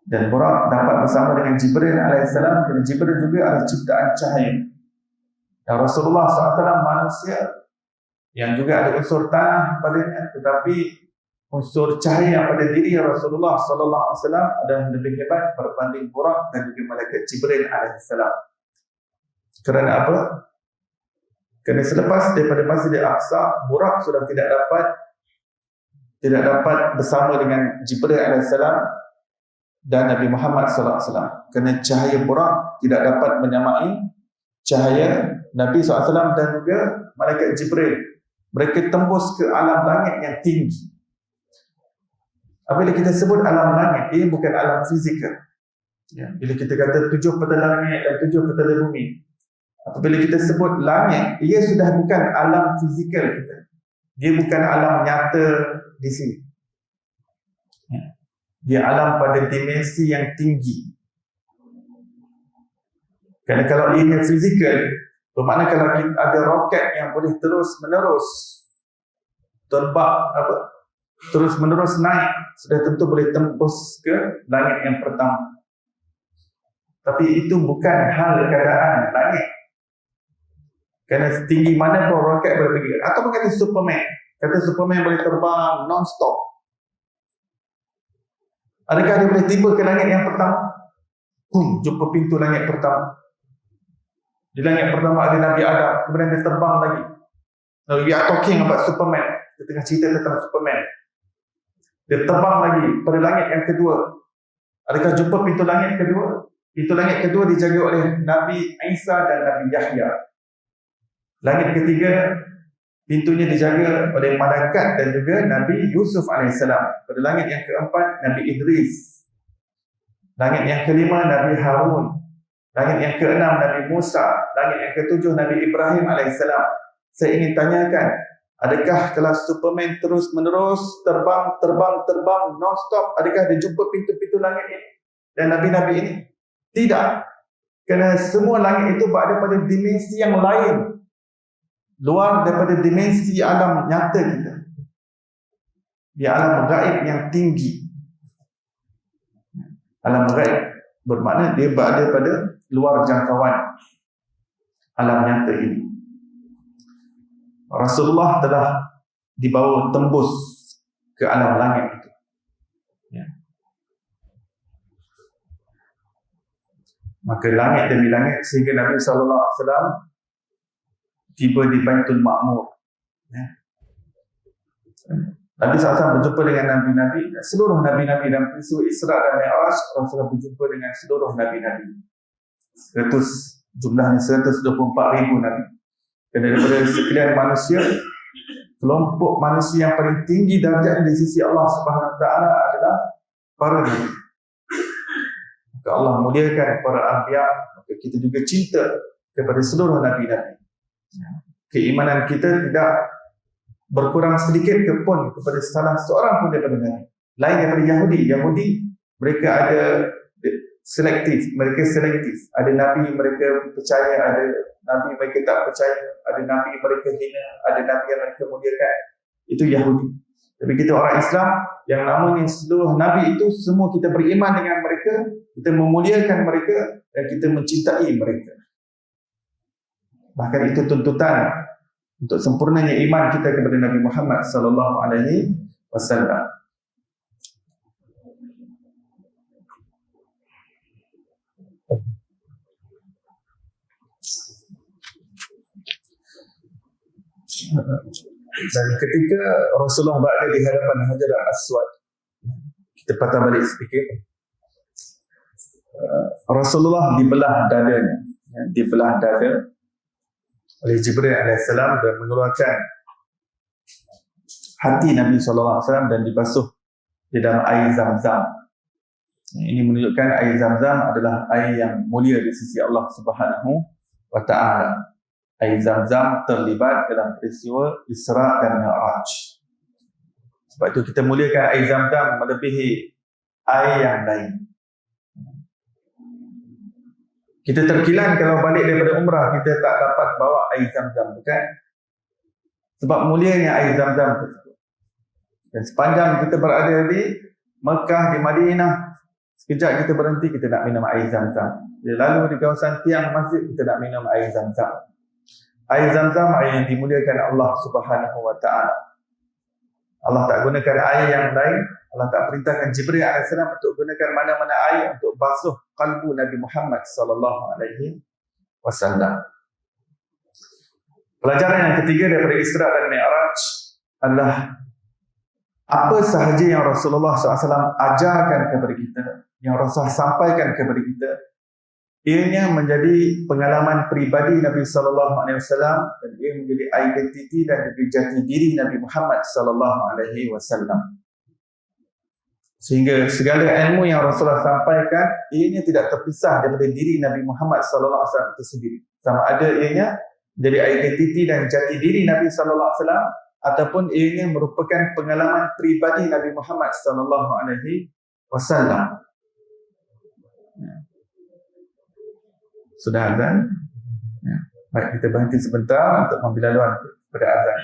Dan Buraq dapat bersama dengan Jibril alaihissalam, kerana Jibril juga adalah ciptaan cahaya. Dan Rasulullah SAW manusia yang juga ada unsur tanah padanya, tetapi unsur cahaya yang pada diri Rasulullah SAW adalah lebih hebat berbanding Buraq dan juga malaikat Jibril alaihissalam. Kerana apa? Kerana selepas daripada Masjid Al-Aqsa, Buraq sudah tidak dapat bersama dengan Jibril alaihissalam dan Nabi Muhammad sallallahu alaihi wasallam. Kerana cahaya Buraq tidak dapat menyamai cahaya Nabi sallallahu alaihi wasallam dan juga malaikat Jibril. Mereka tembus ke alam langit yang tinggi. Apabila kita sebut alam langit, ia bukan alam fizikal. Bila kita kata 7 petala langit dan 7 petala bumi, apabila kita sebut langit, ia sudah bukan alam fizikal kita. Dia bukan alam nyata di sini. Dia alam pada dimensi yang tinggi. Kerana kalau ia fizikal, bermakna kalau kita ada roket yang boleh terus-menerus terbang, terus-menerus naik, sudah tentu boleh tembus ke langit yang pertama. Tapi itu bukan hal keadaan langit. Kerana setinggi mana pun roket boleh pergi. Atau kata Superman. Kata Superman boleh terbang non-stop. Adakah dia boleh tiba ke langit yang pertama? Jumpa pintu langit pertama. Di langit pertama ada Nabi Adam. Kemudian dia terbang lagi. Now we are talking about Superman. Kita tengah cerita tentang Superman. Dia terbang lagi pada langit yang kedua. Adakah jumpa pintu langit kedua? Pintu langit kedua dijaga oleh Nabi Isa dan Nabi Yahya. Langit ketiga, pintunya dijaga oleh malaikat dan juga Nabi Yusuf AS. Pada langit yang keempat, Nabi Idris. Langit yang kelima, Nabi Harun. Langit yang keenam, Nabi Musa. Langit yang ketujuh, Nabi Ibrahim AS. Saya ingin tanyakan, adakah kalau Superman terus-menerus terbang non-stop, adakah dia jumpa pintu-pintu langit ini dan Nabi-Nabi ini? Tidak. Kerana semua langit itu berada pada dimensi yang lain, luar daripada dimensi alam nyata kita. Dia alam gaib yang tinggi. Alam gaib bermakna dia berada pada luar jangkauan alam nyata ini. Rasulullah telah dibawa tembus ke alam langit itu. Maka langit demi langit sehingga Nabi SAW tiba di Baitul Ma'mur. Nabi SAW berjumpa dengan Nabi-Nabi, seluruh Nabi-Nabi dan peristiwa Isra dan Mi'raj. Rasulullah berjumpa dengan seluruh Nabi-Nabi. Jumlahnya 124,000 Nabi. Dan daripada sekalian manusia, kelompok manusia yang paling tinggi darjatnya di sisi Allah Subhanahu Wa Taala adalah para Nabi. Maka Allah muliakan para anbiya, maka kita juga cinta kepada seluruh Nabi-Nabi. Keimanan kita tidak berkurang sedikit ke pun kepada salah seorang pun daripada Nabi. Lain daripada Yahudi, mereka ada selektif. Ada Nabi mereka percaya, ada Nabi mereka tak percaya, ada Nabi mereka hina, ada Nabi yang mereka muliakan. Itu Yahudi. Tapi kita orang Islam yang namanya seluruh Nabi itu semua kita beriman dengan mereka, kita memuliakan mereka dan kita mencintai mereka. Bahkan itu tuntutan untuk sempurnanya iman kita kepada Nabi Muhammad sallallahu alaihi wasallam. Dan ketika Rasulullah berada di hadapan Hajar al-Aswad, kita patah balik sedikit, Rasulullah dibelah dada oleh Jibril AS dan mengeluarkan hati Nabi SAW dan dibasuh di dalam air Zam-Zam. Ini menunjukkan air Zam-Zam adalah air yang mulia di sisi Allah Subhanahu wa Ta'ala. Air Zam-Zam terlibat dalam peristiwa Isra dan Mi'raj. Sebab itu kita muliakan air Zam-Zam melebihi air yang lain. Kita terkilan kalau balik daripada umrah kita tak dapat bawa air Zam-Zam, bukan? Sebab mulianya air Zam-Zam tersebut. Dan sepanjang kita berada di Mekah, di Madinah, sekejap kita berhenti, kita nak minum air Zam-Zam. Lalu di kawasan tiang masjid, kita nak minum air Zam-Zam. Air Zam-Zam, air yang dimuliakan Allah Subhanahu wa Ta'ala. Allah tak gunakan air yang lain. Allah tak perintahkan Jibril AS untuk gunakan mana-mana air untuk basuh kalbu Nabi Muhammad sallallahu alaihi wasallam. Pelajaran yang ketiga daripada Isra dan Mi'raj adalah apa sahaja yang Rasulullah SAW ajarkan kepada kita, yang Rasulullah sampaikan kepada kita, ianya menjadi pengalaman peribadi Nabi sallallahu alaihi wasallam dan ia menjadi identiti dan juga jati diri Nabi Muhammad sallallahu alaihi wasallam. Sehingga segala ilmu yang Rasulullah sampaikan, ianya tidak terpisah daripada diri Nabi Muhammad sallallahu alaihi wasallam itu sendiri. Sama ada ianya menjadi identiti dan jati diri Nabi sallallahu alaihi wasallam ataupun ianya merupakan pengalaman peribadi Nabi Muhammad sallallahu alaihi wasallam. Sudah azan? Ya. Baik, kita berhenti sebentar untuk mengambil laluan kepada azan.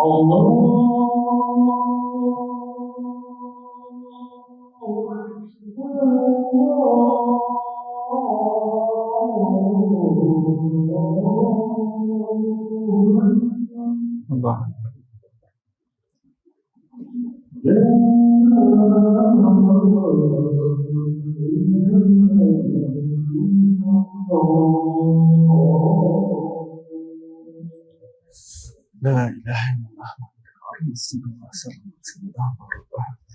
Allah. La ilaha illallah. Rasulullah sallallahu alaihi wasallam.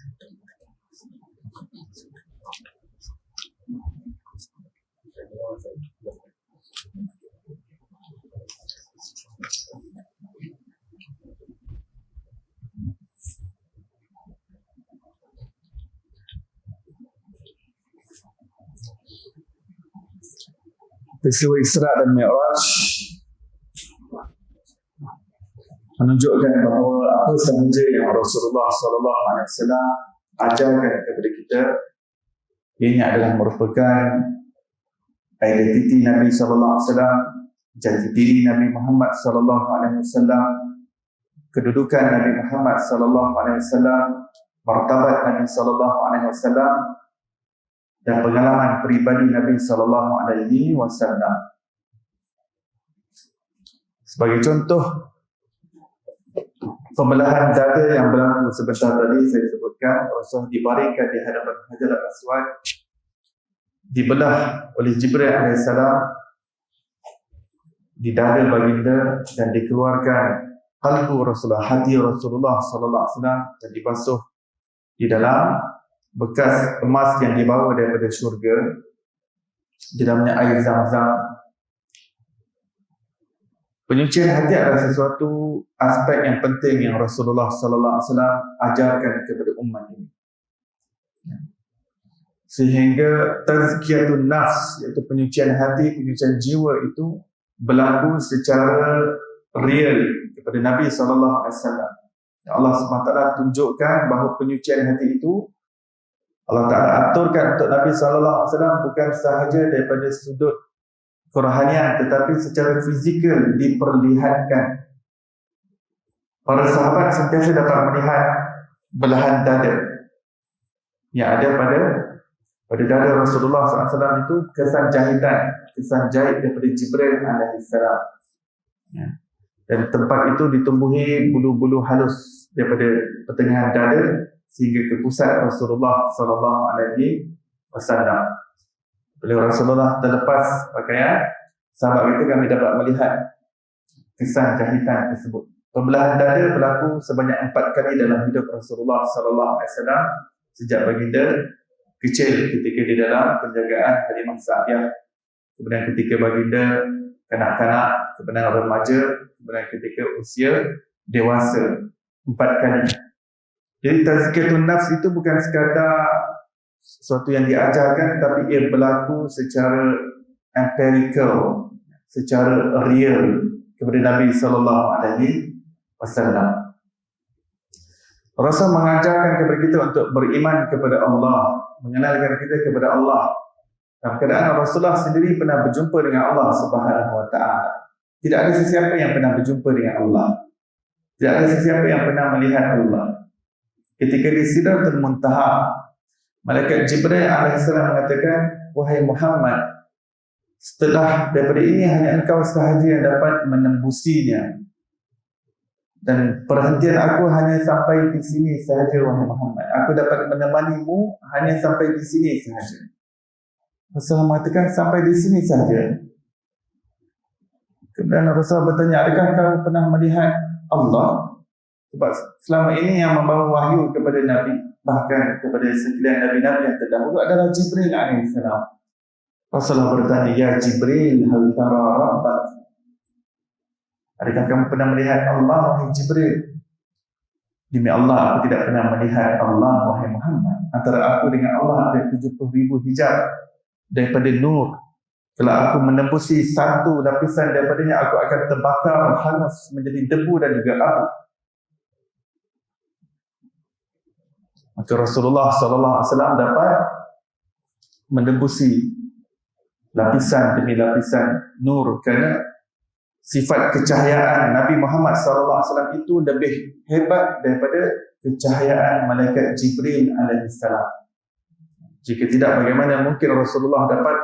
Peristiwa Isra dan Mi'raj menunjukkan bahawa apa sahaja yang Rasulullah sallallahu alaihi wasallam ajarkan kepada kita, ini adalah merupakan identiti Nabi sallallahu alaihi wasallam, jati diri Nabi Muhammad sallallahu alaihi wasallam, kedudukan Nabi Muhammad sallallahu alaihi wasallam, martabat Nabi sallallahu alaihi wasallam, dan pengalaman peribadi Nabi sallallahu alaihi wasallam. Sebagai contoh, pembelahan dada yang berlaku sebentar tadi saya sebutkan, Rasul dibaringkan di hadapan Hajar al-Aswad, dibelah oleh Jibril AS di dada baginda dan dikeluarkan qalbu Rasulullah, hati Rasulullah sallallahu alaihi wasallam, dan dibasuh di dalam bekas emas yang dibawa daripada syurga, di dalamnya air Zam-Zam. Penyucian hati adalah sesuatu aspek yang penting yang Rasulullah sallallahu alaihi wasallam ajarkan kepada umat ini. Sehingga tazkiyatun nafs, iaitu penyucian hati, penyucian jiwa itu berlaku secara real kepada Nabi sallallahu alaihi wasallam. Allah SWT tunjukkan bahawa penyucian hati itu Allah Ta'ala aturkan untuk Nabi sallallahu alaihi wasallam bukan sahaja daripada sudut kerohanian, tetapi secara fizikal diperlihatkan. Para sahabat sentiasa dapat melihat belahan dada yang ada pada dada Rasulullah SAW itu kesan jahitan, kesan jahit daripada Jibril AS. Dan tempat itu ditumbuhi bulu-bulu halus daripada pertengahan dada sehingga ke pusat Rasulullah SAW. Bila Rasulullah terlepas pakaian, sahabat kita kami dapat melihat kesan jahitan tersebut. Pembelahan dada berlaku sebanyak 4 kali dalam hidup Rasulullah SAW sejak baginda kecil ketika di dalam penjagaan Halimah Sa'diyah, kemudian ketika baginda kanak-kanak, kemudian remaja, kemudian ketika usia dewasa, 4 kali. Jadi tazkiyatun nafs itu bukan sekadar sesuatu yang diajarkan, tetapi ia berlaku secara empirical, secara real kepada Nabi sallallahu alaihi wasallam. Rasul mengajarkan kepada kita untuk beriman kepada Allah, mengenalkan kita kepada Allah. Dalam keadaan Rasulullah sendiri pernah berjumpa dengan Allah Subhanahu wa taala. Tidak ada sesiapa yang pernah berjumpa dengan Allah. Tidak ada sesiapa yang pernah melihat Allah. Ketika di Sidratul Muntaha, Malaikat Jibril AS mengatakan, "Wahai Muhammad, setelah daripada ini hanya engkau sahaja yang dapat menembusinya." Dan perhentian aku hanya sampai di sini sahaja, wahai Muhammad. Aku dapat menemanimu hanya sampai di sini sahaja. Rasulullah mengatakan sampai di sini sahaja. Kemudian Rasulullah bertanya, adakah kau pernah melihat Allah? Sebab selama ini yang membawa wahyu kepada Nabi, bahkan kepada sekalian Nabi-Nabi yang terdahulu adalah Jibril AS. Rasulullah bertanya, ya Jibril, hal tara rabbak? Adakah kamu pernah melihat Allah, wahai Jibril? Demi Allah, aku tidak pernah melihat Allah, wahai Muhammad. Antara aku dengan Allah ada 70,000 hijab daripada nur. Kalau aku menembusi satu lapisan daripadanya, aku akan terbakar hangus menjadi debu dan juga abu. Maka Rasulullah SAW dapat menembusi lapisan demi lapisan nur, kerana sifat kecahayaan Nabi Muhammad SAW itu lebih hebat daripada kecahayaan malaikat Jibril AS. Jika tidak, bagaimana mungkin Rasulullah dapat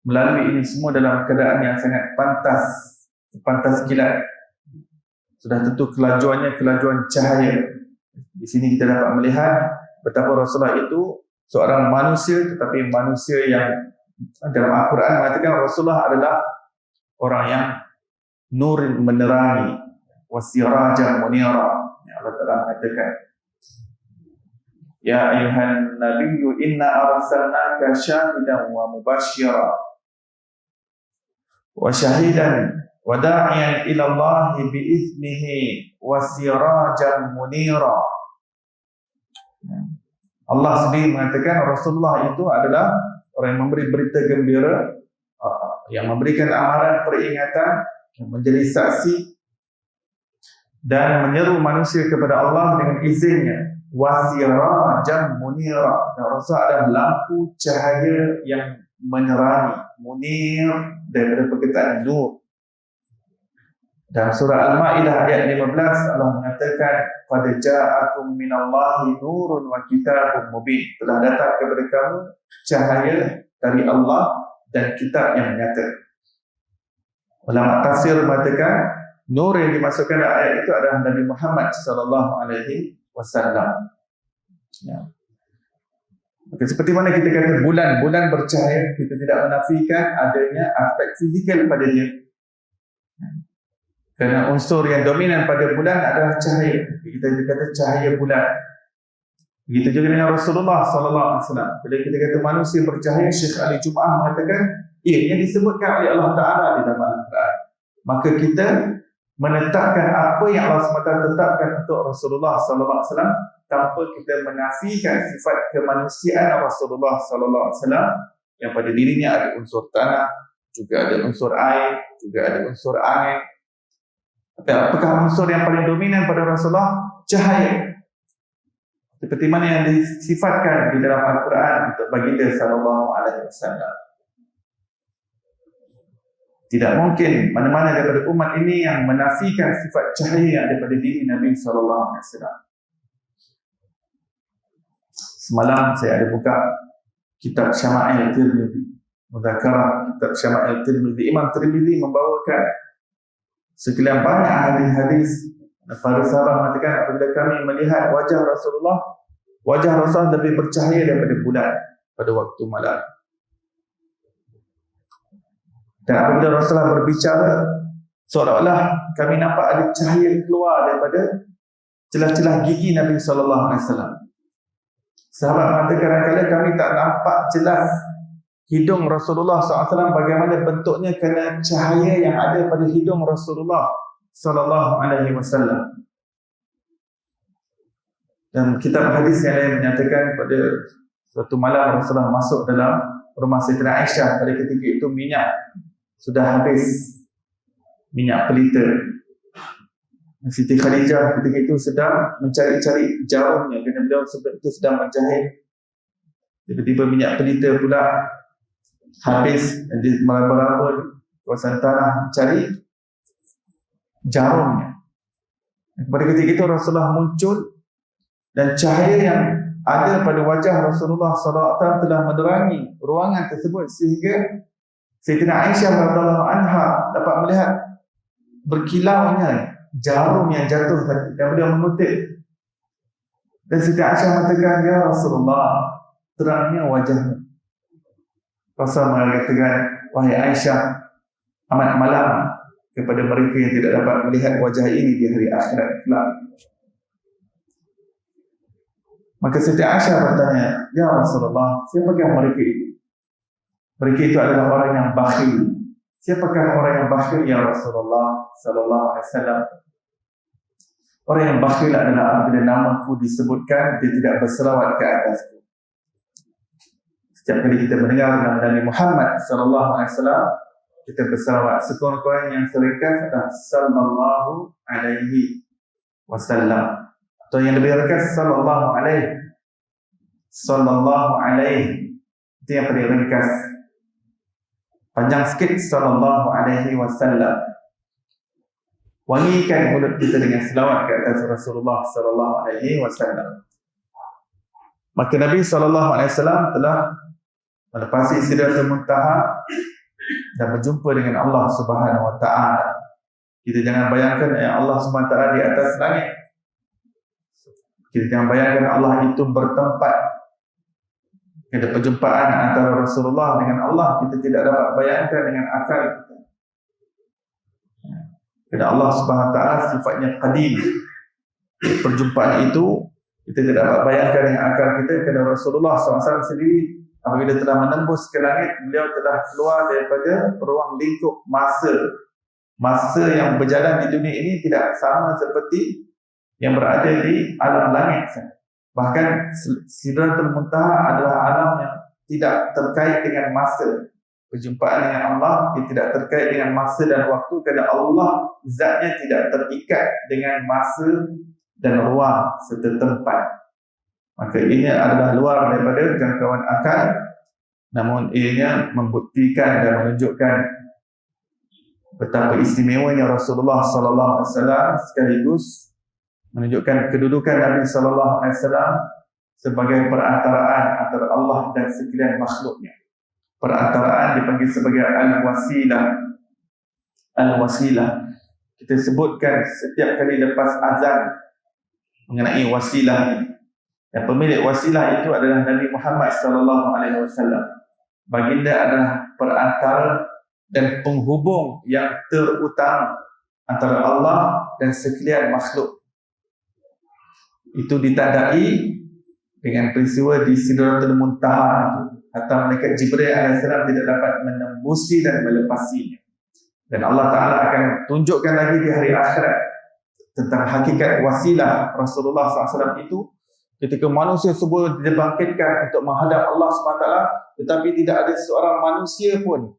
melalui ini semua dalam keadaan yang sangat pantas kilat. Sudah tentu kelajuannya kelajuan cahaya. Di sini kita dapat melihat betapa Rasulullah itu seorang manusia, tetapi manusia yang dalam Al-Quran mengatakan Rasulullah adalah orang yang nur menerangi, wasirajan munira. Allah Ta'ala mengatakan, ya ayuhan nabiyyu inna arsalnaka syahidan wa mubashshira wa syahidan wa da'iyan ila Allah biiznihi wasirajan munira. Allah sendiri mengatakan Rasulullah itu adalah orang yang memberi berita gembira, yang memberikan amaran peringatan, menjadi saksi dan menyeru manusia kepada Allah dengan izinnya. Wasirajan munira. Rasul adalah lampu cahaya yang menerangi, munir daripada perkataan nur. Dalam surah Al-Ma'idah ayat 15 Allah mengatakan, qad ja'akum minallahi nurun wa kitabun mubin. Telah datang kepada kamu cahaya dari Allah dan kitab yang nyata. Ulama tafsir mengatakan nur yang dimasukkan dalam ayat itu adalah Nabi Muhammad SAW. Ya. Maka seperti mana kita kata bulan bercahaya, kita tidak menafikan adanya aspek fizikal pada dia. Kerana unsur yang dominan pada bulan adalah cahaya. Kita kata cahaya bulan. Begitu juga dengan Rasulullah SAW. Bila kita kata manusia bercahaya, Syekh Ali Jum'ah mengatakan yang disebutkan oleh Allah Ta'ala di dalam Al-Quran. Maka kita menetapkan apa yang Allah SWT tetapkan untuk Rasulullah SAW tanpa kita menafikan sifat kemanusiaan Rasulullah SAW yang pada dirinya ada unsur tanah, juga ada unsur air, juga ada unsur angin. Tapi apakah unsur yang paling dominan pada Rasulullah? Cahaya. Seperti mana yang disifatkan di dalam Al-Quran untuk baginda SAW. Tidak mungkin mana-mana daripada umat ini yang menafikan sifat cahaya yang daripada diri Nabi SAW. Semalam saya ada buka kitab Syama'il Tirmidzi, Mudzakarah kitab Syama'il Tirmidzi. Imam Tirmidzi membawakan sekalian banyak hadis-hadis. Para sahabat mengatakan apabila kami melihat wajah Rasulullah lebih bercahaya daripada bulan pada waktu malam. Dan apabila Rasulullah berbicara, seolah-olah kami nampak ada cahaya keluar daripada celah-celah gigi Nabi SAW. Sahabat mengatakan kadang-kadang kami tak nampak jelas hidung Rasulullah SAW bagaimana bentuknya kerana cahaya yang ada pada hidung Rasulullah SAW. Dan kitab hadis yang lain menyatakan pada suatu malam Rasulullah masuk dalam rumah Sayyidatina Aisyah. Pada ketika itu minyak sudah habis, minyak pelita. Siti Khadijah ketika itu sedang mencari-cari jarumnya kerana beliau sebelum itu sedang menjahit. Tiba-tiba minyak pelita pula habis di meraba-raba kawasan tanah mencari jarumnya. Pada ketika itu Rasulullah muncul dan cahaya yang ada pada wajah Rasulullah SAW telah menerangi ruangan tersebut sehingga Sayyidatina Aisyah radhiyallahu anha dapat melihat berkilaunya jarum yang jatuh tadi dan beliau mengutip. Dan Siti Aisyah mengatakan, ya Rasulullah, terangnya wajahmu. Rasul mengatakan, wahai Aisyah, amat malam kepada mereka yang tidak dapat melihat wajah ini di hari akhirat kelak. Maka Siti Aisyah bertanya, ya Rasulullah, siapakah mereka itu? Mereka itu adalah orang yang bakhil. Siapakah orang yang bakhil ya Rasulullah sallallahu alaihi wasallam? Orang yang bakhil adalah apabila namaku disebutkan dia tidak berselawat ke atasku. Setiap kali kita mendengar nama Nabi Muhammad sallallahu alaihi wasallam, kita berselawat. Sekurang-kurangnya yang seringkas adalah sallallahu alaihi wasallam. Atau yang lebih ringkas sallallahu alaihi. Sallallahu alaihi. Itu yang paling ringkas. Panjang sikit sallallahu alaihi wasallam. Wangikan mulut kita dengan selawat ke atas Rasulullah sallallahu alaihi wasallam. Maka Nabi sallallahu alaihi wasallam telah melepasi Sidratul Muntaha dan berjumpa dengan Allah Subhanahu wa taala. Kita jangan bayangkan Allah Subhanahu wa taala di atas langit. Kita jangan bayangkan Allah itu bertempat. Ada perjumpaan antara Rasulullah dengan Allah, kita tidak dapat bayangkan dengan akal kita. Kerana Allah Subhanahu wa taala sifatnya qadim. Perjumpaan itu kita tidak dapat bayangkan dengan akal kita, kerana Rasulullah SAW sendiri apabila telah menembus ke langit, beliau telah keluar daripada ruang lingkup masa. Masa yang berjalan di dunia ini tidak sama seperti yang berada di alam langit. Bahkan Sidratul Muntaha adalah alam yang tidak terkait dengan masa. Perjumpaan dengan Allah dia tidak terkait dengan masa dan waktu, kerana Allah zatnya tidak terikat dengan masa dan ruang serta tempat. Maka ini adalah luar daripada jangkauan akal, namun ianya membuktikan dan menunjukkan betapa istimewanya Rasulullah sallallahu alaihi wasallam, sekaligus menunjukkan kedudukan Nabi sallallahu alaihi wasallam sebagai perantaraan antara Allah dan sekalian makhluknya. Perantaraan dipanggil sebagai al-wasilah. Al-wasilah kita sebutkan setiap kali lepas azan mengenai wasilah ini. Dan pemilik wasilah itu adalah Nabi Muhammad sallallahu alaihi wasallam. Baginda adalah perantara dan penghubung yang terutama antara Allah dan sekalian makhluk. Itu ditandai dengan peristiwa di Sidratul Muntaha itu. Hatta malaikat Jibril AS tidak dapat menembusi dan melepasinya. Dan Allah Ta'ala akan tunjukkan lagi di hari akhirat tentang hakikat wasilah Rasulullah SAW itu, ketika manusia semua dibangkitkan untuk menghadap Allah SWT, tetapi tidak ada seorang manusia pun,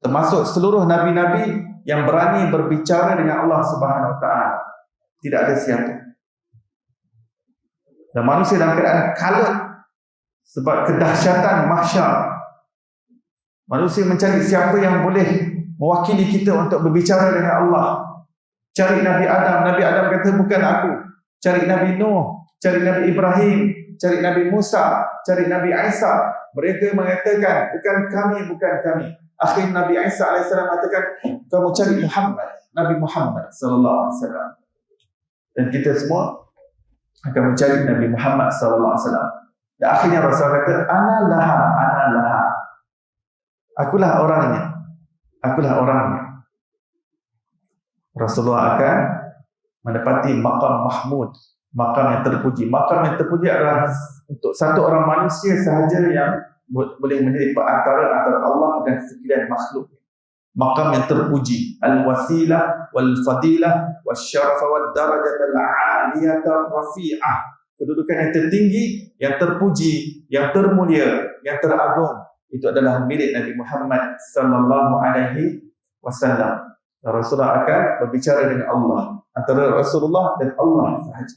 termasuk seluruh Nabi-Nabi, yang berani berbicara dengan Allah Subhanahu Wa Taala. Tidak ada siapa. Dan manusia dalam keadaan kalut sebab kedahsyatan mahsyar. Manusia mencari siapa yang boleh mewakili kita untuk berbicara dengan Allah. Cari Nabi Adam. Nabi Adam kata bukan aku. Cari Nabi Nuh, cari Nabi Ibrahim, cari Nabi Musa, cari Nabi Isa. Mereka mengatakan bukan kami. Akhir Nabi Isa AS mengatakan kamu cari Muhammad, Nabi Muhammad sallallahu alaihi wasallam. Dan kita semua akan mencari Nabi Muhammad sallallahu alaihi wasallam. Dan akhirnya Rasul kata, ana laha. Akulah orangnya. Rasulullah akan mendapati maqam mahmud, maqam yang terpuji. Maqam yang terpuji adalah untuk satu orang manusia sahaja yang boleh menjadi perantara antara Allah dan sekalian makhluk. Maqam yang terpuji, al-wasilah wal-fadilah wasyarafa wad-darajat al-'aliyah rafi'ah. Kedudukan yang tertinggi, yang terpuji, yang termulia, yang teragung, itu adalah milik Nabi Muhammad sallallahu alaihi wasallam. Rasulullah akan berbicara dengan Allah, antara Rasulullah dan Allah sahaja,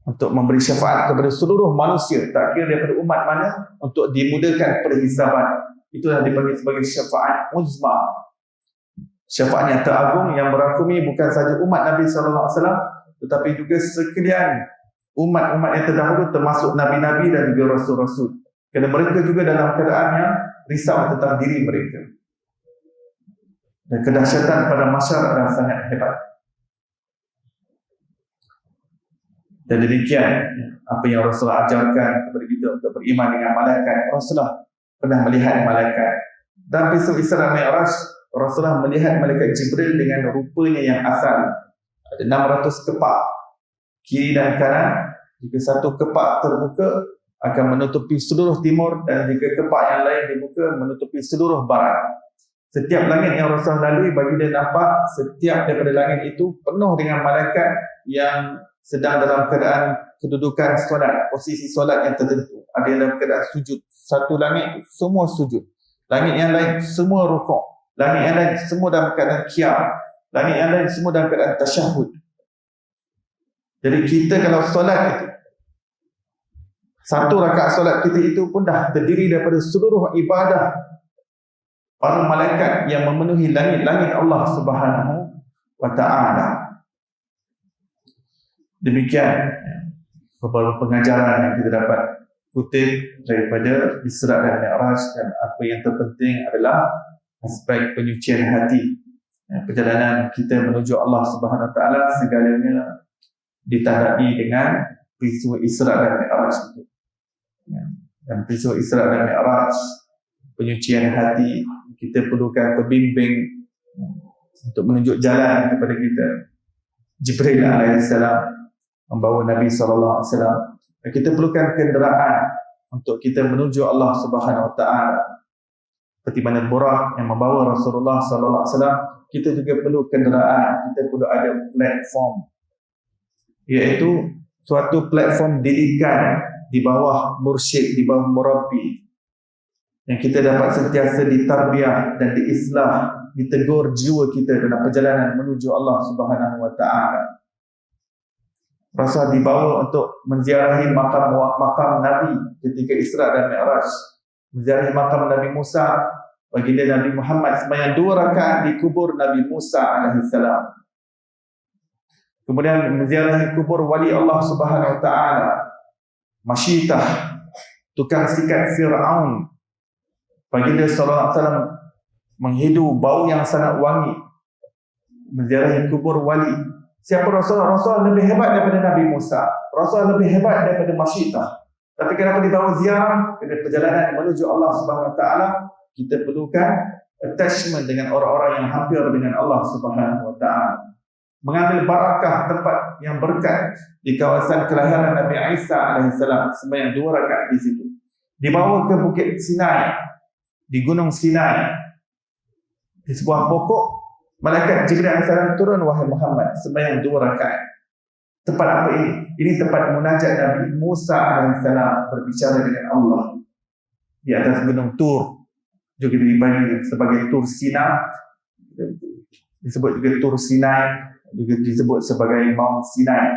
untuk memberi syafaat kepada seluruh manusia, tak kira daripada umat mana, untuk dimudahkan perhisaban. Itulah dipanggil sebagai syafaat uzma. Syafaat yang teragung yang merangkumi bukan sahaja umat Nabi sallallahu alaihi wasallam, tetapi juga sekalian umat-umat yang terdahulu, termasuk nabi-nabi dan juga rasul-rasul. Kerana mereka juga dalam keadaan yang risau tentang diri mereka. Dan kedahsyatan pada masyar adalah sangat hebat. Dan demikian apa yang Rasulullah ajarkan kepada kita untuk beriman dengan malaikat. Rasulullah pernah melihat malaikat. Dan besok Isra Mi'raj, Rasulullah melihat malaikat Jibril dengan rupanya yang asal. Ada 600 kepak kiri dan kanan. Jika satu kepak terbuka akan menutupi seluruh timur, dan jika kepak yang lain dibuka menutupi seluruh barat. Setiap langit yang Rasulullah lalui, bagi dia nampak setiap daripada langit itu penuh dengan malaikat yang sedang dalam keadaan kedudukan solat, posisi solat yang tertentu. Ada yang dalam keadaan sujud. Satu langit semua sujud. Langit yang lain semua rukuk. Langit yang lain semua dalam keadaan qiyam. Langit yang lain semua dalam keadaan tasyahud. Jadi kita kalau solat itu, satu rakaat solat kita itu pun dah terdiri daripada seluruh ibadah para malaikat yang memenuhi langit-langit Allah Subhanahu wa ta'ala. Demikian beberapa pengajaran yang kita dapat kutip daripada Isra dan Mi'raj, dan apa yang terpenting adalah aspek penyucian hati. Perjalanan kita menuju Allah Subhanahu wa ta'ala segalanya ditandai dengan peristiwa Isra dan Mi'raj itu. Dan peristiwa Isra dan Mi'raj, penyucian hati, kita perlukan pembimbing untuk menunjuk jalan kepada kita. Jibril alaihissalam membawa Nabi SAW. Dan kita perlukan kenderaan untuk kita menuju Allah Subhanahu wa ta'ala. Seperti mana Buraq yang membawa Rasulullah SAW, kita juga perlu kenderaan, kita perlu ada platform, iaitu suatu platform didikan di bawah mursyid, di bawah murabbi, yang kita dapat sentiasa ditarbiyah dan diislah, ditegur jiwa kita dalam perjalanan menuju Allah Subhanahu wa ta'ala. Rasul dibawa untuk menziarahi makam Nabi ketika Isra dan Mi'raj, menziarahi makam Nabi Musa, baginda Nabi Muhammad sembahyang 2 rakaat di kubur Nabi Musa alaihissalam. Kemudian menziarahi kubur wali Allah Subhanahu wa ta'ala, Masyitah, tukang sikat Fir'aun. Baginda sallallahu alaihi wasallam menghidu bau yang sangat wangi, menziarahi kubur wali. Siapa Rasulullah? Rasulullah lebih hebat daripada Nabi Musa. Rasulullah lebih hebat daripada Masyitah. Tapi kenapa dibawa ziarah? Kerana perjalanan menuju Allah Subhanahu wa ta'ala, kita perlukan attachment dengan orang-orang yang hampir dengan Allah Subhanahu wa ta'ala. Mengambil barakah tempat yang berkat di kawasan kelahiran Nabi Isa alaihissalam, sembahyang 2 rakaat di situ. Dibawa ke Bukit Sinai, di Gunung Sinai, di sebuah pokok, malaikat Jibril alaihissalam turun, wahai Muhammad, sembahyang 2 rakaat. Tempat apa ini? Ini tempat munajat Nabi Musa alaihissalam berbicara dengan Allah di atas Gunung Tur, juga dipanggil sebagai Tur Sinai, disebut juga Tur Sinai, juga disebut sebagai Mount Sinai,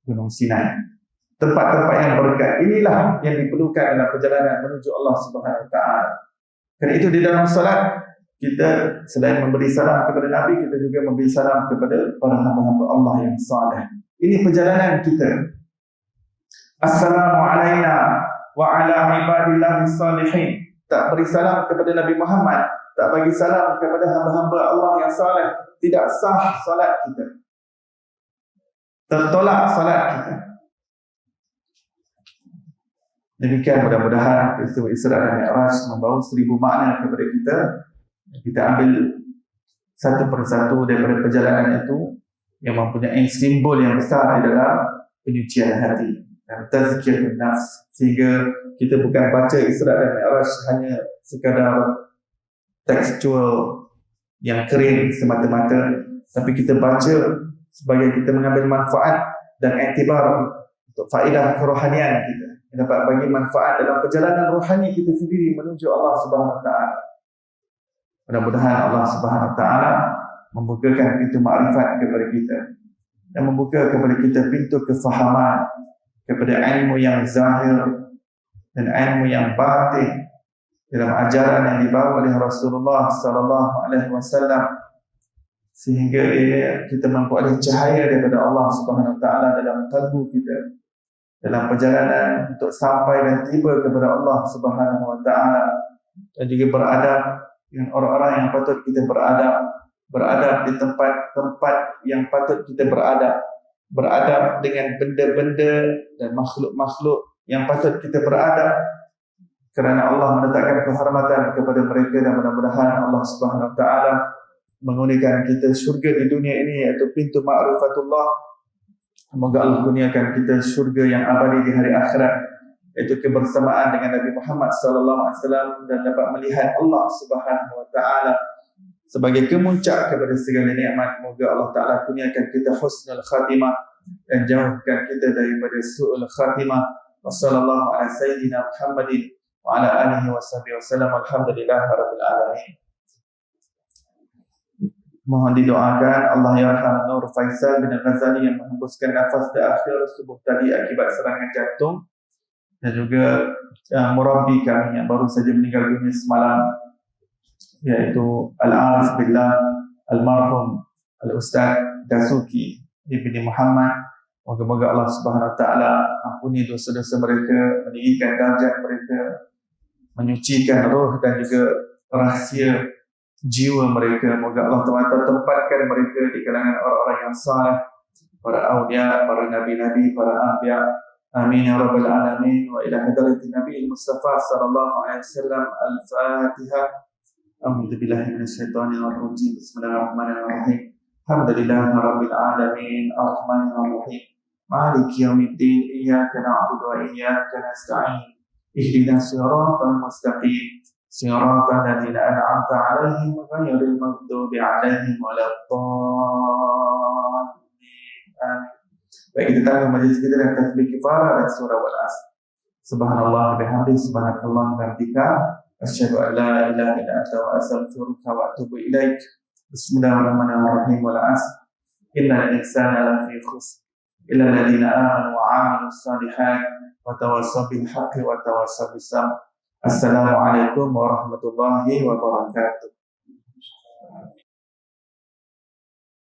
Gunung Sinai. Tempat-tempat yang berkat inilah yang diperlukan dalam perjalanan menuju Allah Subhanahu wa ta'ala. Kerana itu di dalam salat, kita selain memberi salam kepada Nabi, kita juga memberi salam kepada para hamba-hamba Allah yang saleh. Ini perjalanan kita. Assalamu alaina wa ala ibadillahi salihin. Tak beri salam kepada Nabi Muhammad, tak bagi salam kepada hamba-hamba Allah yang saleh, tidak sah salat kita. Tertolak salat kita. Demikian mudah-mudahan peristiwa Isra dan Mi'raj membawa 1000 makna kepada kita. Kita ambil satu persatu daripada perjalanan itu yang mempunyai simbol yang besar di dalam penyucian hati dan tazkiyatun nafs, sehingga kita bukan baca Isra dan Mi'raj hanya sekadar tekstual yang kering semata-mata, tapi kita baca sebagai kita mengambil manfaat dan iktibar untuk faedah kerohanian kita, yang dapat bagi manfaat dalam perjalanan rohani kita sendiri menuju Allah Subhanahu wa ta'ala. Mudah-mudahan Allah Subhanahu wa ta'ala membukakan pintu makrifat kepada kita dan membuka kepada kita pintu kefahaman kepada ilmu yang zahir dan ilmu yang batin dalam ajaran yang dibawa oleh Rasulullah sallallahu alaihi wasallam, sehingga kita memperoleh cahaya daripada Allah Subhanahu wa ta'ala dalam kalbu kita dalam perjalanan untuk sampai dan tiba kepada Allah Subhanahu wa ta'ala, dan juga beradab dengan orang-orang yang patut kita beradab di tempat-tempat yang patut kita beradab dengan benda-benda dan makhluk-makhluk yang patut kita beradab, kerana Allah menetapkan kehormatan kepada mereka, dan mudah-mudahan Allah Subhanahu Wa Taala mengurniakan kita syurga di dunia ini, iaitu pintu ma'rifatullah. Semoga Allah kurniakan kita syurga yang abadi di hari akhirat, iaitu kebersamaan dengan Nabi Muhammad SAW, dan dapat melihat Allah Subhanahu Wa Taala sebagai kemuncak kepada segala nikmat. Moga Allah Taala kurniakan kita husnul khatimah dan jauhkan kita daripada su'ul khatimah. Wassallallahu ala sayyidina Muhammadin wa ala alihi washabihi wasallam. Alhamdulillahirabbil alamin. Mohon didoakan Allah yarham Nur Faisal bin Ghazali yang menghembuskan nafas di akhir subuh tadi akibat serangan jantung, dan juga murabbi kami yang baru saja meninggal dunia semalam, yaitu Al-Arif Billah Al-Marhum Al-Ustaz Dasuki Ibni Muhammad. Moga-moga Allah Subhanahu Wa Taala ampuni dosa-dosa mereka, meninggikan darjat mereka, menyucikan roh dan juga rahsia jiwa mereka. Moga Allah Taala tempatkan mereka di kalangan orang-orang yang saleh, para awliya, para nabi-nabi, para anbiya. Amin ya rabbal alamin. Wa ila hadratin Nabi Mustafa sallallahu alaihi wasallam. Al-Fatihah. A'udzu billahi minasyaitonir rajim. Bismillahirrahmanirrahim. Alhamdulillahi rabbil alamin. Arrahmanir rahim. Maliki yaumiddin. Iyyaka na'budu wa iyyaka nasta'in. Ihdinas siratal mustaqim. Siratal ladzina an'amta 'alaihim ghairil maghdubi 'alaihim waladdallin. Baik, kita tahu majlis kita dan tasbih kifarah dan surah Wal-Asr. Subhanallah bihamdihi, subhanakallah bihamdika, asyhadu an la ilaha illa anta wa astaghfiruka wa atubu ilaik. Bismillahirrahmanirrahim. Wal-Asr. Innal insana lafi khusr illa alladziina aamanu wa 'amilus shalihat wa tawassaw bil haqqi wa tawassaw bis sabr. Assalamualaikum warahmatullahi wabarakatuh.